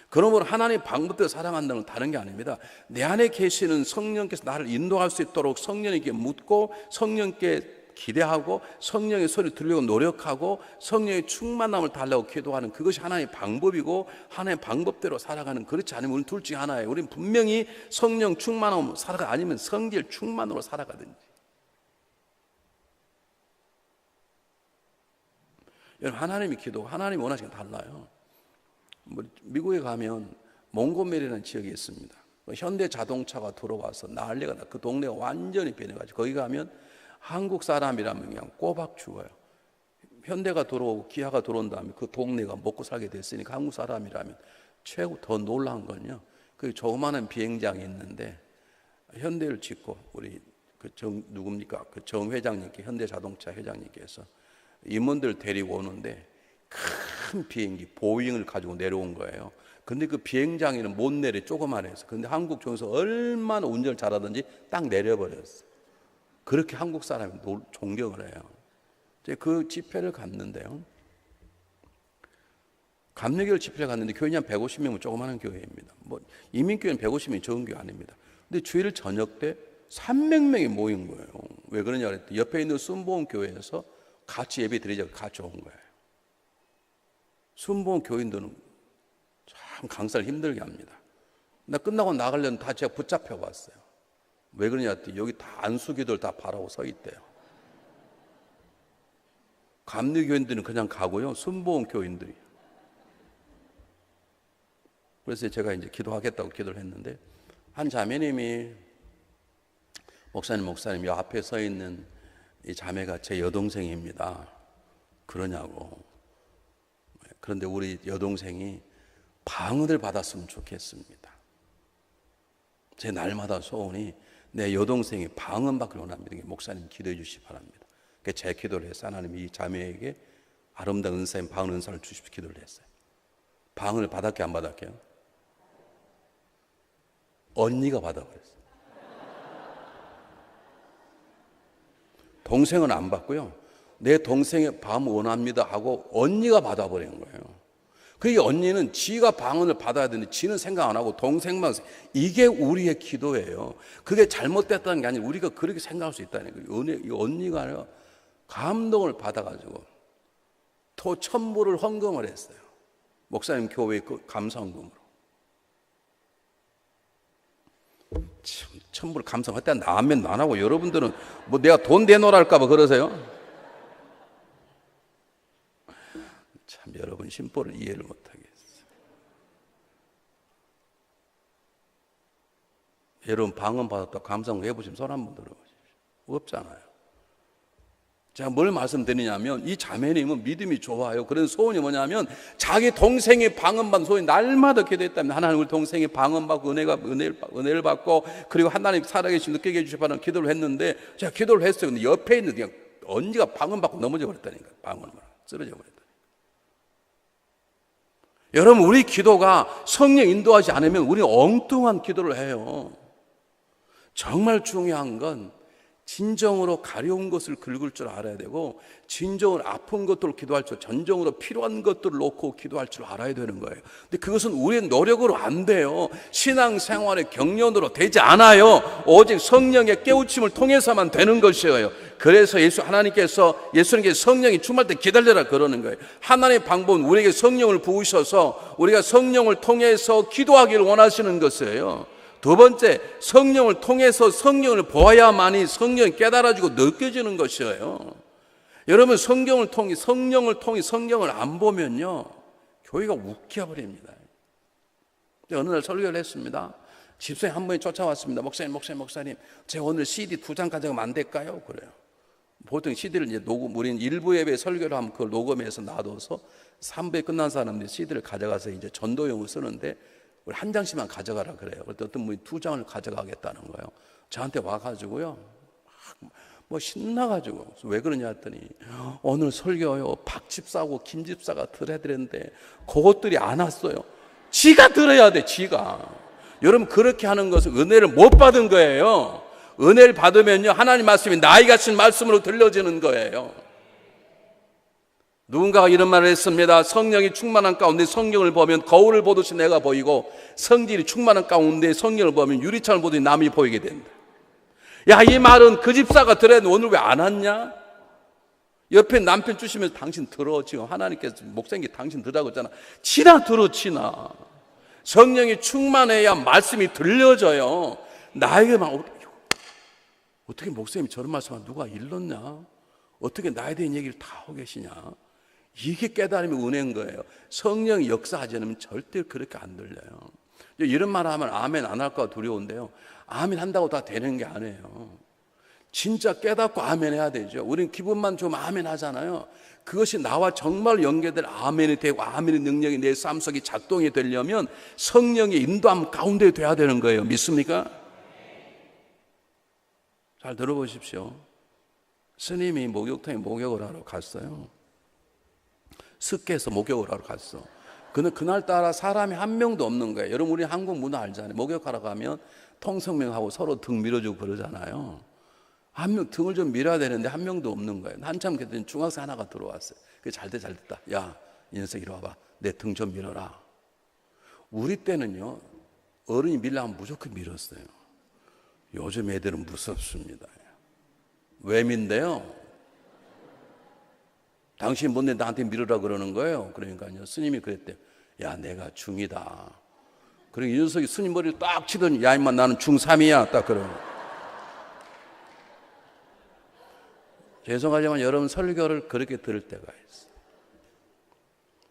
그러므로 하나님의 방법대로 살아간다는 건 다른 게 아닙니다. 내 안에 계시는 성령께서 나를 인도할 수 있도록 성령에게 묻고 성령께 기대하고 성령의 소리 들으려고 노력하고 성령의 충만함을 달라고 기도하는 그것이 하나님의 방법이고 하나님의 방법대로 살아가는, 그렇지 않으면 우리는 둘 중에 하나예요. 우리는 분명히 성령 충만함으로 살아가, 아니면 성질 충만으로 살아가든지. 여러분 하나님의 기도, 하나님이 원하시는 게 달라요. 미국에 가면 몽고메리라는 지역이 있습니다. 현대 자동차가 들어와서 난리가 나. 그 동네가 완전히 변해가지고 거기 가면 한국 사람이라면 그냥 꼬박 죽어요. 현대가 들어오고 기아가 들어온 다음에 그 동네가 먹고 살게 됐으니까 한국 사람이라면 최고 더 놀라운 건요. 그 조그마한 비행장이 있는데 현대를 짓고 우리 누굽니까? 그 정 회장님께, 현대 자동차 회장님께서 임원들 데리고 오는데 큰 비행기 보잉을 가지고 내려온 거예요. 근데 그 비행장에는 못 내려, 조그만해서. 근데 한국 중에서 얼마나 운전을 잘하든지 딱 내려버렸어요. 그렇게 한국 사람이 존경을 해요. 그 집회를 갔는데요. 감리교회 집회를 갔는데 교인이 한 150명은 조그마한 교회입니다. 이민교회는 150명이 적은 교회 아닙니다. 근데 주일 저녁 때 300명이 모인 거예요. 왜 그러냐 그랬더니 옆에 있는 순복음 교회에서 같이 예배 드리자고 같이 온 거예요. 순복음 교인들은 참 강사를 힘들게 합니다. 나 끝나고 나가려면 다 제가 붙잡혀 봤어요. 왜 그러냐 했더니 여기 다 안수기들 다 바라고 서 있대요. 감리교인들은 그냥 가고요. 순복음 교인들이. 그래서 제가 이제 기도하겠다고 기도를 했는데 한 자매님이 목사님 이 앞에 서 있는 이 자매가 제 여동생입니다. 그러냐고. 그런데 우리 여동생이 방언을 받았으면 좋겠습니다. 제 날마다 소원이 내 여동생이 방언 받기를 원합니다. 목사님 기도해 주시기 바랍니다. 그래서 제 기도를 해서 하나님 이 자매에게 아름다운 은사인 방언 은사를 주십시오 기도를 했어요. 방언을 받았게 안 받았게요? 언니가 받아버렸어요. 동생은 안 받고요. 내 동생의 방언 원합니다 하고 언니가 받아버린 거예요. 그게 언니는 지가 방언을 받아야 되는데 지는 생각 안 하고 동생만. 이게 우리의 기도예요. 그게 잘못됐다는 게 아니라 우리가 그렇게 생각할 수 있다는 거예요. 이 언니가 감동을 받아가지고 천불을 헌금을 했어요. 목사님 교회 그 감사헌금으로. 천불 감사했다 나면 안 하고 여러분들은 내가 돈 내놓으라 할까봐 그러세요? 참 여러분 심보를 이해를 못하겠어요. 여러분 방언 받았다고 감사헌금 해보시면 손 한번 들어보십시오. 없잖아요. 제가 뭘 말씀드리냐면 이 자매님은 믿음이 좋아요. 그런 소원이 뭐냐면 자기 동생의 방언 받은 소원이 날마다 기도했다면 하나님 우리 동생의 방언 받고 은혜를 받고 그리고 하나님 살아계신 느끼게 해주시 바라는 기도를 했는데 제가 기도를 했어요. 근데 옆에 있는 그냥 언니가 방언 받고 넘어져 버렸다니까. 방언을 쓰러져 버렸다. 여러분, 우리 기도가 성령 인도하지 않으면 우리는 엉뚱한 기도를 해요. 정말 중요한 건 진정으로 가려운 것을 긁을 줄 알아야 되고, 진정으로 아픈 것들을 기도할 줄, 전정으로 필요한 것들을 놓고 기도할 줄 알아야 되는 거예요. 근데 그것은 우리의 노력으로 안 돼요. 신앙생활의 경륜으로 되지 않아요. 오직 성령의 깨우침을 통해서만 되는 것이에요. 그래서 예수님께서 성령이 충만할 때 기다려라 그러는 거예요. 하나님의 방법은 우리에게 성령을 부으셔서 우리가 성령을 통해서 기도하기를 원하시는 것이에요. 두 번째, 성령을 통해서 성령을 보아야만이 성령이 깨달아지고 느껴지는 것이에요. 여러분, 성령을 통해 성령을 안 보면요, 교회가 웃겨버립니다. 어느 날 설교를 했습니다. 집사님 한 분이 쫓아왔습니다. 목사님, 제가 오늘 CD 2장 가져가면 안 될까요? 그래요. 보통 CD를 이제 우리는 일부 예배 설교를 하면 그걸 녹음해서 놔둬서 3부에 끝난 사람들이 CD를 가져가서 이제 전도용으로 쓰는데, 우리 한 장씩만 가져가라 그래요. 그때 어떤 분이 2장을 가져가겠다는 거예요. 저한테 와가지고요, 뭐 신나가지고, 왜 그러냐 했더니, 오늘 설교요, 박 집사하고 김 집사가 들어야 되는데 그것들이 안 왔어요. 지가 들어야 돼, 지가. 여러분, 그렇게 하는 것은 은혜를 못 받은 거예요. 은혜를 받으면요, 하나님 말씀이 나이 같은 말씀으로 들려지는 거예요. 누군가가 이런 말을 했습니다. 성령이 충만한 가운데 성경을 보면 거울을 보듯이 내가 보이고, 성질이 충만한 가운데 성경을 보면 유리창을 보듯이 남이 보이게 된다. 야, 이 말은 그 집사가 들었는데 오늘 왜 안 왔냐? 옆에 남편 주시면서 당신 들어. 지금 하나님께서 목사님께 당신 들으라고 했잖아. 치나 들어, 치나. 성령이 충만해야 말씀이 들려져요. 나에게만 어떻게 목사님이 저런 말씀을 누가 일렀냐? 어떻게 나에 대한 얘기를 다 하고 계시냐? 이게 깨달음이 은혜인 거예요. 성령이 역사하지 않으면 절대 그렇게 안 들려요. 이런 말 하면 아멘 안 할까 두려운데요, 아멘 한다고 다 되는 게 아니에요. 진짜 깨닫고 아멘 해야 되죠. 우리는 기분만 좀 아멘 하잖아요. 그것이 나와 정말 연계될 아멘이 되고, 아멘의 능력이 내 삶 속에 작동이 되려면 성령의 인도함 가운데 돼야 되는 거예요. 믿습니까? 잘 들어보십시오. 스님이 목욕탕에 목욕을 하러 갔어요. 습계에서 목욕을 하러 갔어. 근데 그날따라 사람이 한 명도 없는 거예요. 여러분, 우리 한국 문화 알잖아요. 목욕하러 가면 통성명하고 서로 등 밀어주고 그러잖아요. 한 명 등을 좀 밀어야 되는데 한 명도 없는 거예요. 한참 그랬더니 중학생 하나가 들어왔어요. 그게 잘 됐다. 야, 이 녀석 이리 와봐. 내 등 좀 밀어라. 우리 때는요, 어른이 밀려면 무조건 밀었어요. 요즘 애들은 무섭습니다. 왜 민대요? 당신 뭔데 나한테 밀으라 그러는 거예요. 그러니까요, 스님이 그랬대요. 야, 내가 중이다. 그러니까 이 녀석이 스님 머리를 딱 치더니, 야, 임마 나는 중3이야. 딱 그러는 거예요. 죄송하지만 여러분, 설교를 그렇게 들을 때가 있어요.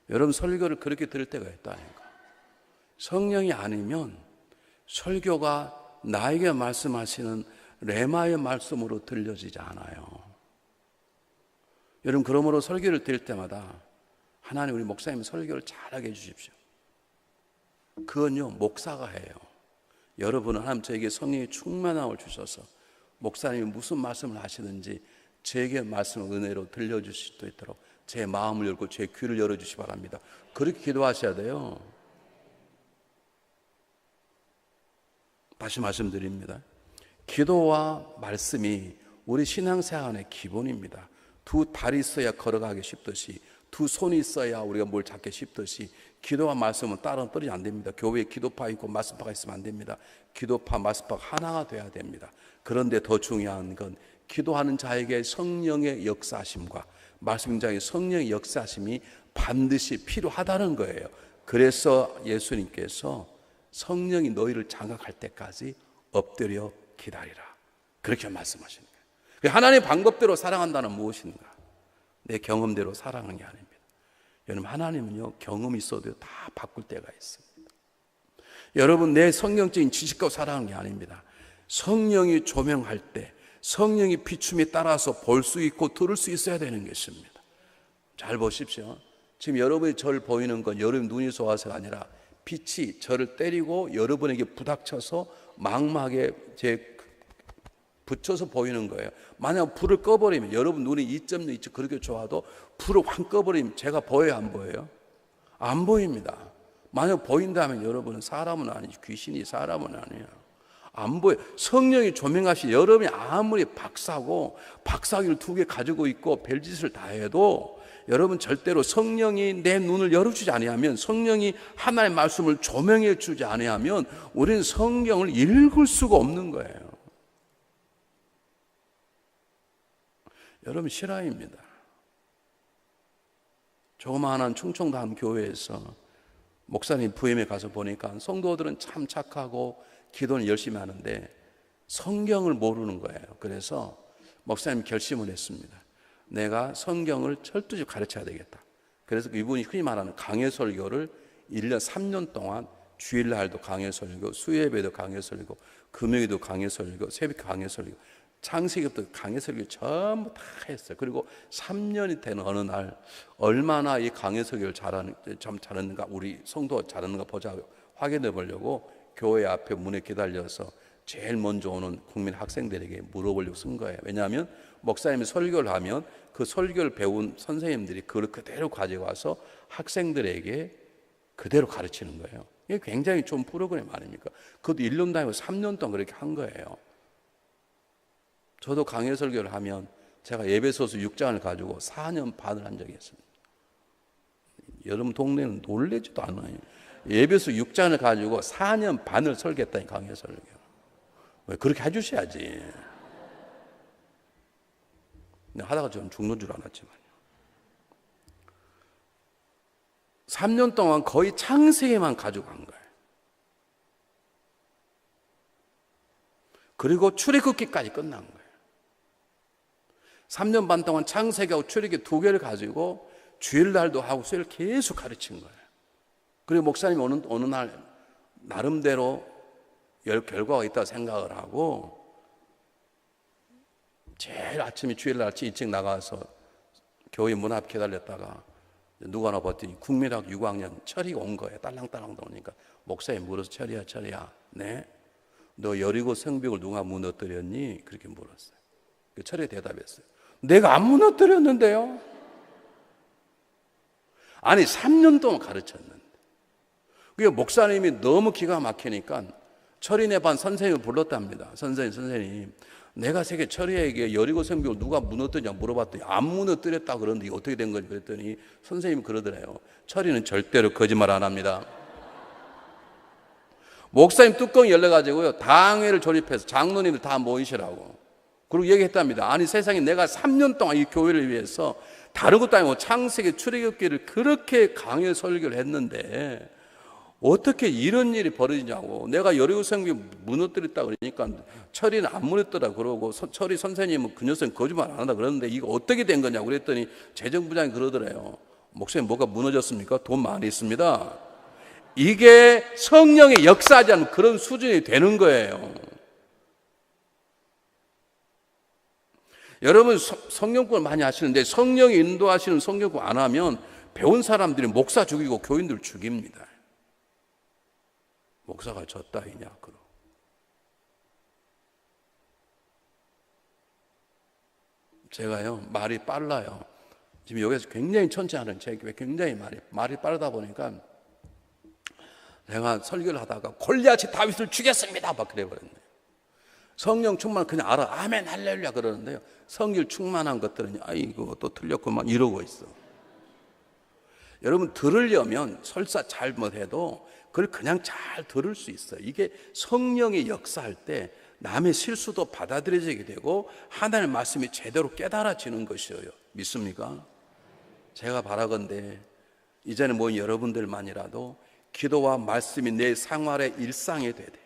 여러분, 설교를 그렇게 들을 때가 있다니까. 성령이 아니면 설교가 나에게 말씀하시는 레마의 말씀으로 들려지지 않아요. 여러분, 그러므로 설교를 드릴 때마다 하나님, 우리 목사님 설교를 잘하게 해주십시오. 그건요, 목사가 해요. 여러분은 하나님 저에게 성령의 충만함을 주셔서 목사님이 무슨 말씀을 하시는지 제게 말씀을 은혜로 들려주실 수 있도록 제 마음을 열고 제 귀를 열어주시기 바랍니다. 그렇게 기도하셔야 돼요. 다시 말씀드립니다. 기도와 말씀이 우리 신앙생활의 기본입니다. 두 다리 있어야 걸어가기 쉽듯이, 두 손이 있어야 우리가 뭘 잡기 쉽듯이, 기도와 말씀은 따로 떨어지면 안 됩니다. 교회에 기도파 있고 말씀파가 있으면 안 됩니다. 기도파, 말씀파가 하나가 돼야 됩니다. 그런데 더 중요한 건 기도하는 자에게 성령의 역사하심과 말씀 자에게 성령의 역사하심이 반드시 필요하다는 거예요. 그래서 예수님께서 성령이 너희를 장악할 때까지 엎드려 기다리라, 그렇게 말씀하시는 거예요. 하나님의 방법대로 사랑한다는 무엇인가? 내 경험대로 사랑하는 게 아닙니다. 여러분, 하나님은요, 경험이 있어도 다 바꿀 때가 있습니다. 여러분, 내 성경적인 지식과 사랑하는 게 아닙니다. 성령이 조명할 때, 성령의 비춤에 따라서 볼 수 있고 들을 수 있어야 되는 것입니다. 잘 보십시오. 지금 여러분이 저를 보이는 건 여러분 눈이 좋아서가 아니라 빛이 저를 때리고 여러분에게 부닥쳐서 망막에 붙여서 보이는 거예요. 만약 불을 꺼버리면, 여러분 눈이 2.2 그렇게 좋아도 불을 확 꺼버리면 제가 보여요, 안 보여요? 안 보입니다. 만약 보인다면 여러분은 사람은 아니지, 귀신이 사람은 아니야. 안 보여. 성령이 조명하시 여러분이 아무리 박사고 박사기를 2개 가지고 있고 별짓을 다 해도 여러분 절대로 성령이 내 눈을 열어주지 아니하면, 성령이 하나님의 말씀을 조명해 주지 아니하면 우리는 성경을 읽을 수가 없는 거예요. 여러분 실화입니다. 조그마한 충청도 교회에서 목사님 부임에 가서 보니까 성도들은 참 착하고 기도는 열심히 하는데 성경을 모르는 거예요. 그래서 목사님 결심을 했습니다. 내가 성경을 철저히 가르쳐야 되겠다. 그래서 이분이 흔히 말하는 강해 설교를 1년 3년 동안 주일날도 강해 설교, 수요예배도 강해 설교, 금요일도 강해 설교, 새벽 강해 설교, 창세기부터 강해 설교 전부 다 했어요. 그리고 3년이 되는 어느 날 얼마나 이 강해 설교를 잘하는가, 우리 성도가 잘하는가 보자 확인해 보려고 교회 앞에 문에 기다려서 제일 먼저 오는 국민 학생들에게 물어보려고 쓴 거예요. 왜냐하면 목사님이 설교를 하면 그 설교를 배운 선생님들이 그걸 그대로 가져와서 학생들에게 그대로 가르치는 거예요. 이게 굉장히 좋은 프로그램 아닙니까? 그것도 1년도 아니고 3년 동안 그렇게 한 거예요. 저도 강해 설교를 하면 제가 에베소서 6장을 가지고 4년 반을 한 적이 있습니다. 여러분 동네는 놀라지도 않아요. 에베소 6장을 가지고 4년 반을 설교했다니, 강해 설교. 왜 그렇게 해주셔야지. 하다가 좀 죽는 줄 알았지만요. 3년 동안 거의 창세기만 가지고 간 거예요. 그리고 출애굽기까지 끝난 거예요. 3년 반 동안 창세기하고 출애굽기 2개를 가지고 주일날도 하고 수요일 계속 가르친 거예요. 그리고 목사님이 어느 날 나름대로 결과가 있다고 생각을 하고 제일 아침에 주일날 아침 일찍 나가서 교회 문 앞 기다렸다가 누가 하나 봤더니 국민학 6학년 철이가 온 거예요. 딸랑딸랑 오니까 목사님 물어서 철이야 네? 너 여리고 성벽을 누가 무너뜨렸니? 그렇게 물었어요. 철이 대답했어요. 내가 안 무너뜨렸는데요. 아니 3년 동안 가르쳤는데. 그게 목사님이 너무 기가 막히니까 철이네 반 선생님을 불렀답니다. 선생님 내가 세계 철이에게 여리고 성벽을 누가 무너뜨렸냐 물어봤더니 안 무너뜨렸다 그러는데 이게 어떻게 된 거지 그랬더니 선생님이 그러더래요. 철이는 절대로 거짓말 안 합니다. 목사님 뚜껑이 열려가지고요 당회를 조립해서 장로님들 다 모이시라고 그리고 얘기했답니다. 아니 세상에 내가 3년 동안 이 교회를 위해서 다른 것도 아니고 창세기 출애굽기를 그렇게 강해 설교를 했는데 어떻게 이런 일이 벌어지냐고. 내가 여리고 성벽 무너뜨렸다 그러니까 철이는 안 무너뜨렸다 그러고 철이 선생님은 그 녀석은 거짓말 안 한다 그러는데 이거 어떻게 된 거냐고 그랬더니 재정부장이 그러더래요. 목사님 뭐가 무너졌습니까? 돈 많이 있습니다. 이게 성령의 역사하지 않으면 그런 수준이 되는 거예요. 여러분 성령권을 많이 하시는데 성령이 인도하시는 성령권 안 하면 배운 사람들이 목사 죽이고 교인들 죽입니다. 목사가 저 따위냐 그러. 제가요 말이 빨라요. 지금 여기서 굉장히 천천히 제 교회 굉장히 말이 빠르다 보니까 제가 설교를 하다가 골리앗이 다윗을 죽였습니다 막 그래버렸네요. 성령 충만 그냥 알아 아멘 할렐루야 그러는데요 성령 충만한 것들은 아이고 또 틀렸구만 이러고 있어. 여러분 들으려면 설사 잘못해도 그걸 그냥 잘 들을 수 있어요. 이게 성령의 역사할 때 남의 실수도 받아들여지게 되고 하나님의 말씀이 제대로 깨달아지는 것이에요. 믿습니까? 제가 바라건대 이제는 뭐 여러분들만이라도 기도와 말씀이 내 생활의 일상이 돼야 돼요.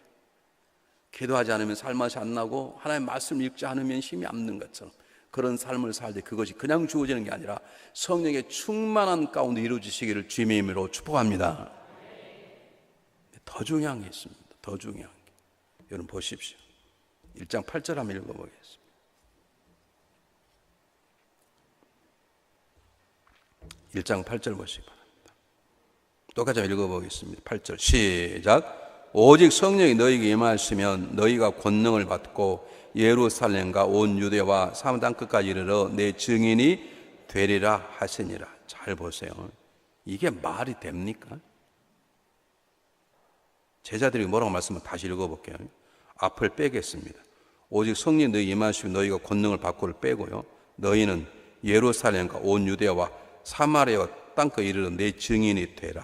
기도하지 않으면 살맛이 안 나고 하나님의 말씀을 읽지 않으면 힘이 없는 것처럼 그런 삶을 살 때 그것이 그냥 주어지는 게 아니라 성령의 충만한 가운데 이루어지시기를 주님의 이름으로 축복합니다. 더 중요한 게 있습니다. 더 중요한 게. 여러분 보십시오. 1장 8절 한번 읽어보겠습니다. 1장 8절 보시기 바랍니다. 똑같이 읽어보겠습니다. 8절 시작. 오직 성령이 너희에게 임하시면 너희가 권능을 받고 예루살렘과 온 유대와 사람 땅 끝까지 이르러 내 증인이 되리라 하시니라. 잘 보세요. 이게 말이 됩니까? 제자들이 뭐라고 말씀을 다시 읽어볼게요. 앞을 빼겠습니다. 오직 성령 너희 임하시고 너희가 권능을 받고를 빼고요. 너희는 예루살렘과 온 유대와 사마리아와 땅끝 이르러 내 증인이 되라.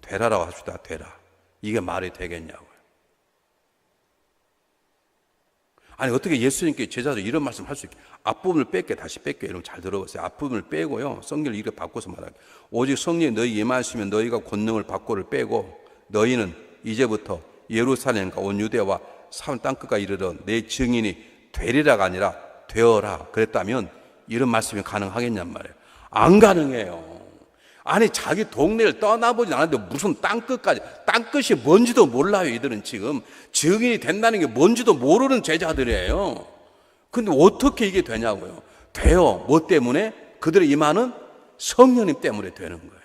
되라라고 합시다. 되라. 이게 말이 되겠냐고요. 아니 어떻게 예수님께 제자들 이런 말씀 할 수 있게 앞부분을 뺄게 다시 뺄게요. 여러분 잘 들어보세요. 앞부분을 빼고요. 성경을 이렇게 바꿔서 말하게. 오직 성령이 너희 임하시면 너희가 권능을 받고를 빼고 너희는 이제부터 예루살렘과 온 유대와 산 땅끝과 이르러 내 증인이 되리라가 아니라 되어라. 그랬다면 이런 말씀이 가능하겠냔 말이에요. 안 가능해요. 아니 자기 동네를 떠나보진 않았는데 무슨 땅끝까지, 땅끝이 뭔지도 몰라요. 이들은 지금 증인이 된다는 게 뭔지도 모르는 제자들이에요. 근데 어떻게 이게 되냐고요. 돼요. 뭐 때문에? 그들의 임하는 성령님 때문에 되는 거예요.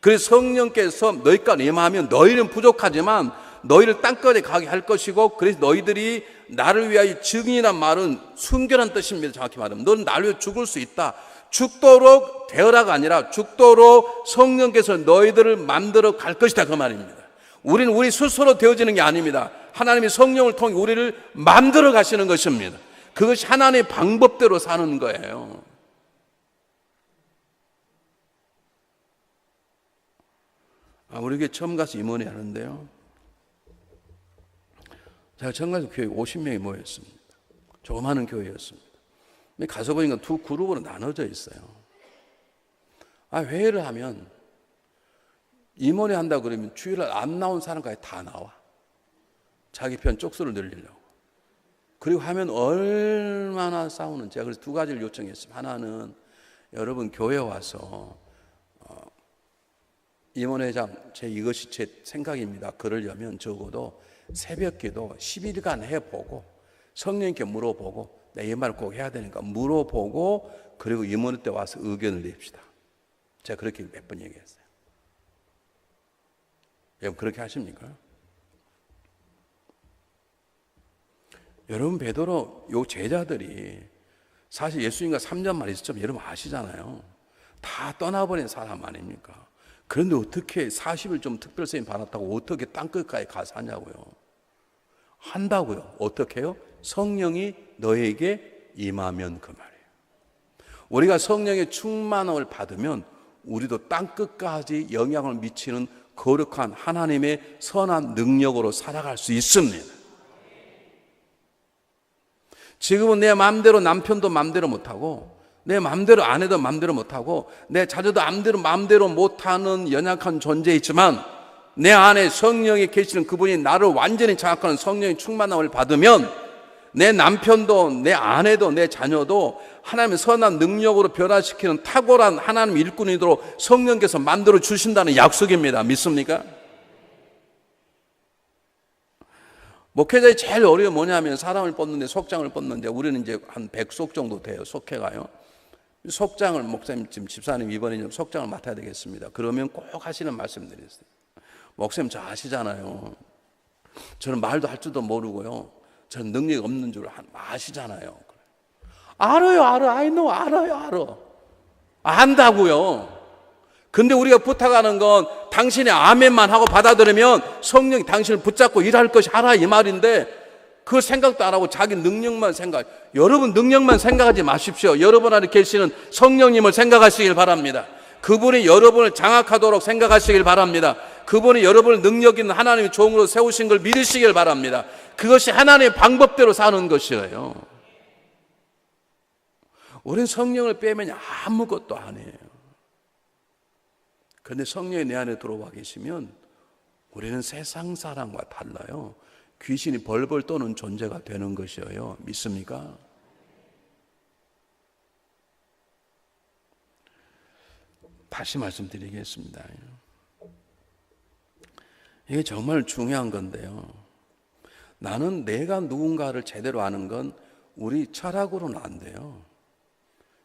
그래서 성령께서 너희까지 임하면 너희는 부족하지만 너희를 땅끝에 가게 할 것이고, 그래서 너희들이 나를 위하여 증인이란 말은 순결한 뜻입니다. 정확히 말하면 너는 나를 위해 죽을 수 있다. 죽도록 되어라가 아니라 죽도록 성령께서 너희들을 만들어 갈 것이다, 그 말입니다. 우리는 우리 스스로 되어지는 게 아닙니다. 하나님이 성령을 통해 우리를 만들어 가시는 것입니다. 그것이 하나님의 방법대로 사는 거예요. 우리 교회 처음 가서 임원회 하는데요, 제가 처음 가서 교회 50명이 모였습니다. 조그마한 교회였습니다. 가서 보니까 두 그룹으로 나눠져 있어요. 회의를 하면 임원회 한다고 그러면 주일날 안 나온 사람까지 다 나와. 자기 편 쪽수를 늘리려고. 그리고 하면 얼마나 싸우는지. 제가 그래서 두 가지를 요청했습니다. 하나는 여러분 교회 와서 임원회장, 이것이 제 생각입니다. 그러려면 적어도 새벽기도 10일간 해보고 성령님께 물어보고 이 말을 꼭 해야 되니까 물어보고 그리고 임원회 때 와서 의견을 냅시다. 제가 그렇게 몇 번 얘기했어요. 여러분 그렇게 하십니까? 여러분 베드로 요 제자들이 사실 예수님과 3년만 있었지만 여러분 아시잖아요. 다 떠나버린 사람 아닙니까? 그런데 어떻게 40일 좀 특별세임 받았다고 어떻게 땅끝까지 가서 하냐고요. 한다고요. 어떻게 해요? 성령이 너에게 임하면 그 말이에요. 우리가 성령의 충만함을 받으면 우리도 땅끝까지 영향을 미치는 거룩한 하나님의 선한 능력으로 살아갈 수 있습니다. 지금은 내 마음대로 남편도 마음대로 못하고 내 마음대로 아내도 마음대로 못하고 내 자녀도 마음대로 못하는 연약한 존재이지만 내 안에 성령이 계시는 그분이 나를 완전히 장악하는 성령의 충만함을 받으면 내 남편도 내 아내도 내 자녀도 하나님의 선한 능력으로 변화시키는 탁월한 하나님 일꾼이도록 성령께서 만들어 주신다는 약속입니다. 믿습니까? 목회자의 제일 어려움이 뭐냐면 사람을 뽑는데 속장을 뽑는데 우리는 이제 한 100속 정도 돼요. 속회가요. 속장을 목사님 지금 집사님 이번에 속장을 맡아야 되겠습니다. 그러면 꼭 하시는 말씀들이 있어요. 목사님 저 아시잖아요. 저는 말도 할 줄도 모르고요. 저는 능력이 없는 줄 아시잖아요. 알아요. I know. 알아요. 안다고요. 근데 우리가 부탁하는 건 당신이 아멘만 하고 받아들이면 성령이 당신을 붙잡고 일할 것이 하라 이 말인데 그 생각도 안 하고 자기 능력만 생각. 여러분 능력만 생각하지 마십시오. 여러분 안에 계시는 성령님을 생각하시길 바랍니다. 그분이 여러분을 장악하도록 생각하시길 바랍니다. 그분이 여러분을 능력 있는 하나님의 종으로 세우신 걸 믿으시길 바랍니다. 그것이 하나님의 방법대로 사는 것이에요. 우리는 성령을 빼면 아무것도 아니에요. 그런데 성령이 내 안에 들어와 계시면 우리는 세상 사람과 달라요. 귀신이 벌벌 떠는 존재가 되는 것이에요. 믿습니까? 다시 말씀드리겠습니다. 이게 정말 중요한 건데요. 나는 내가 누군가를 제대로 아는 건 우리 철학으로는 안 돼요.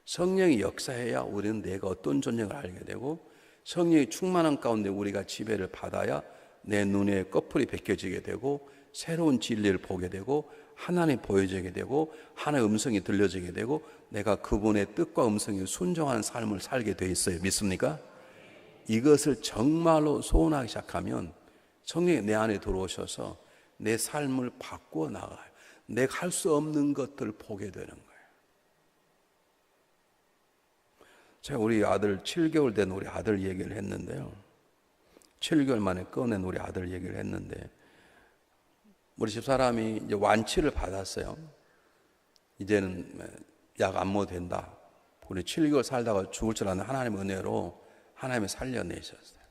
성령이 역사해야 우리는 내가 어떤 존재를 알게 되고 성령이 충만한 가운데 우리가 지배를 받아야 내 눈에 꺼풀이 벗겨지게 되고 새로운 진리를 보게 되고 하나님 보여지게 되고 하나님의 음성이 들려지게 되고 내가 그분의 뜻과 음성에 순종하는 삶을 살게 돼 있어요. 믿습니까? 이것을 정말로 소원하기 시작하면 성령이 내 안에 들어오셔서 내 삶을 바꾸어 나가요. 내가 할 수 없는 것들을 보게 되는 거예요. 제가 우리 아들 7개월 된 우리 아들 얘기를 했는데요. 7개월 만에 꺼낸 우리 아들 얘기를 했는데 우리 집사람이 이제 완치를 받았어요. 이제는 약 안 먹어도 된다. 우리 7개월 살다가 죽을 줄 아는 하나님의 은혜로 하나님이 살려내셨어요.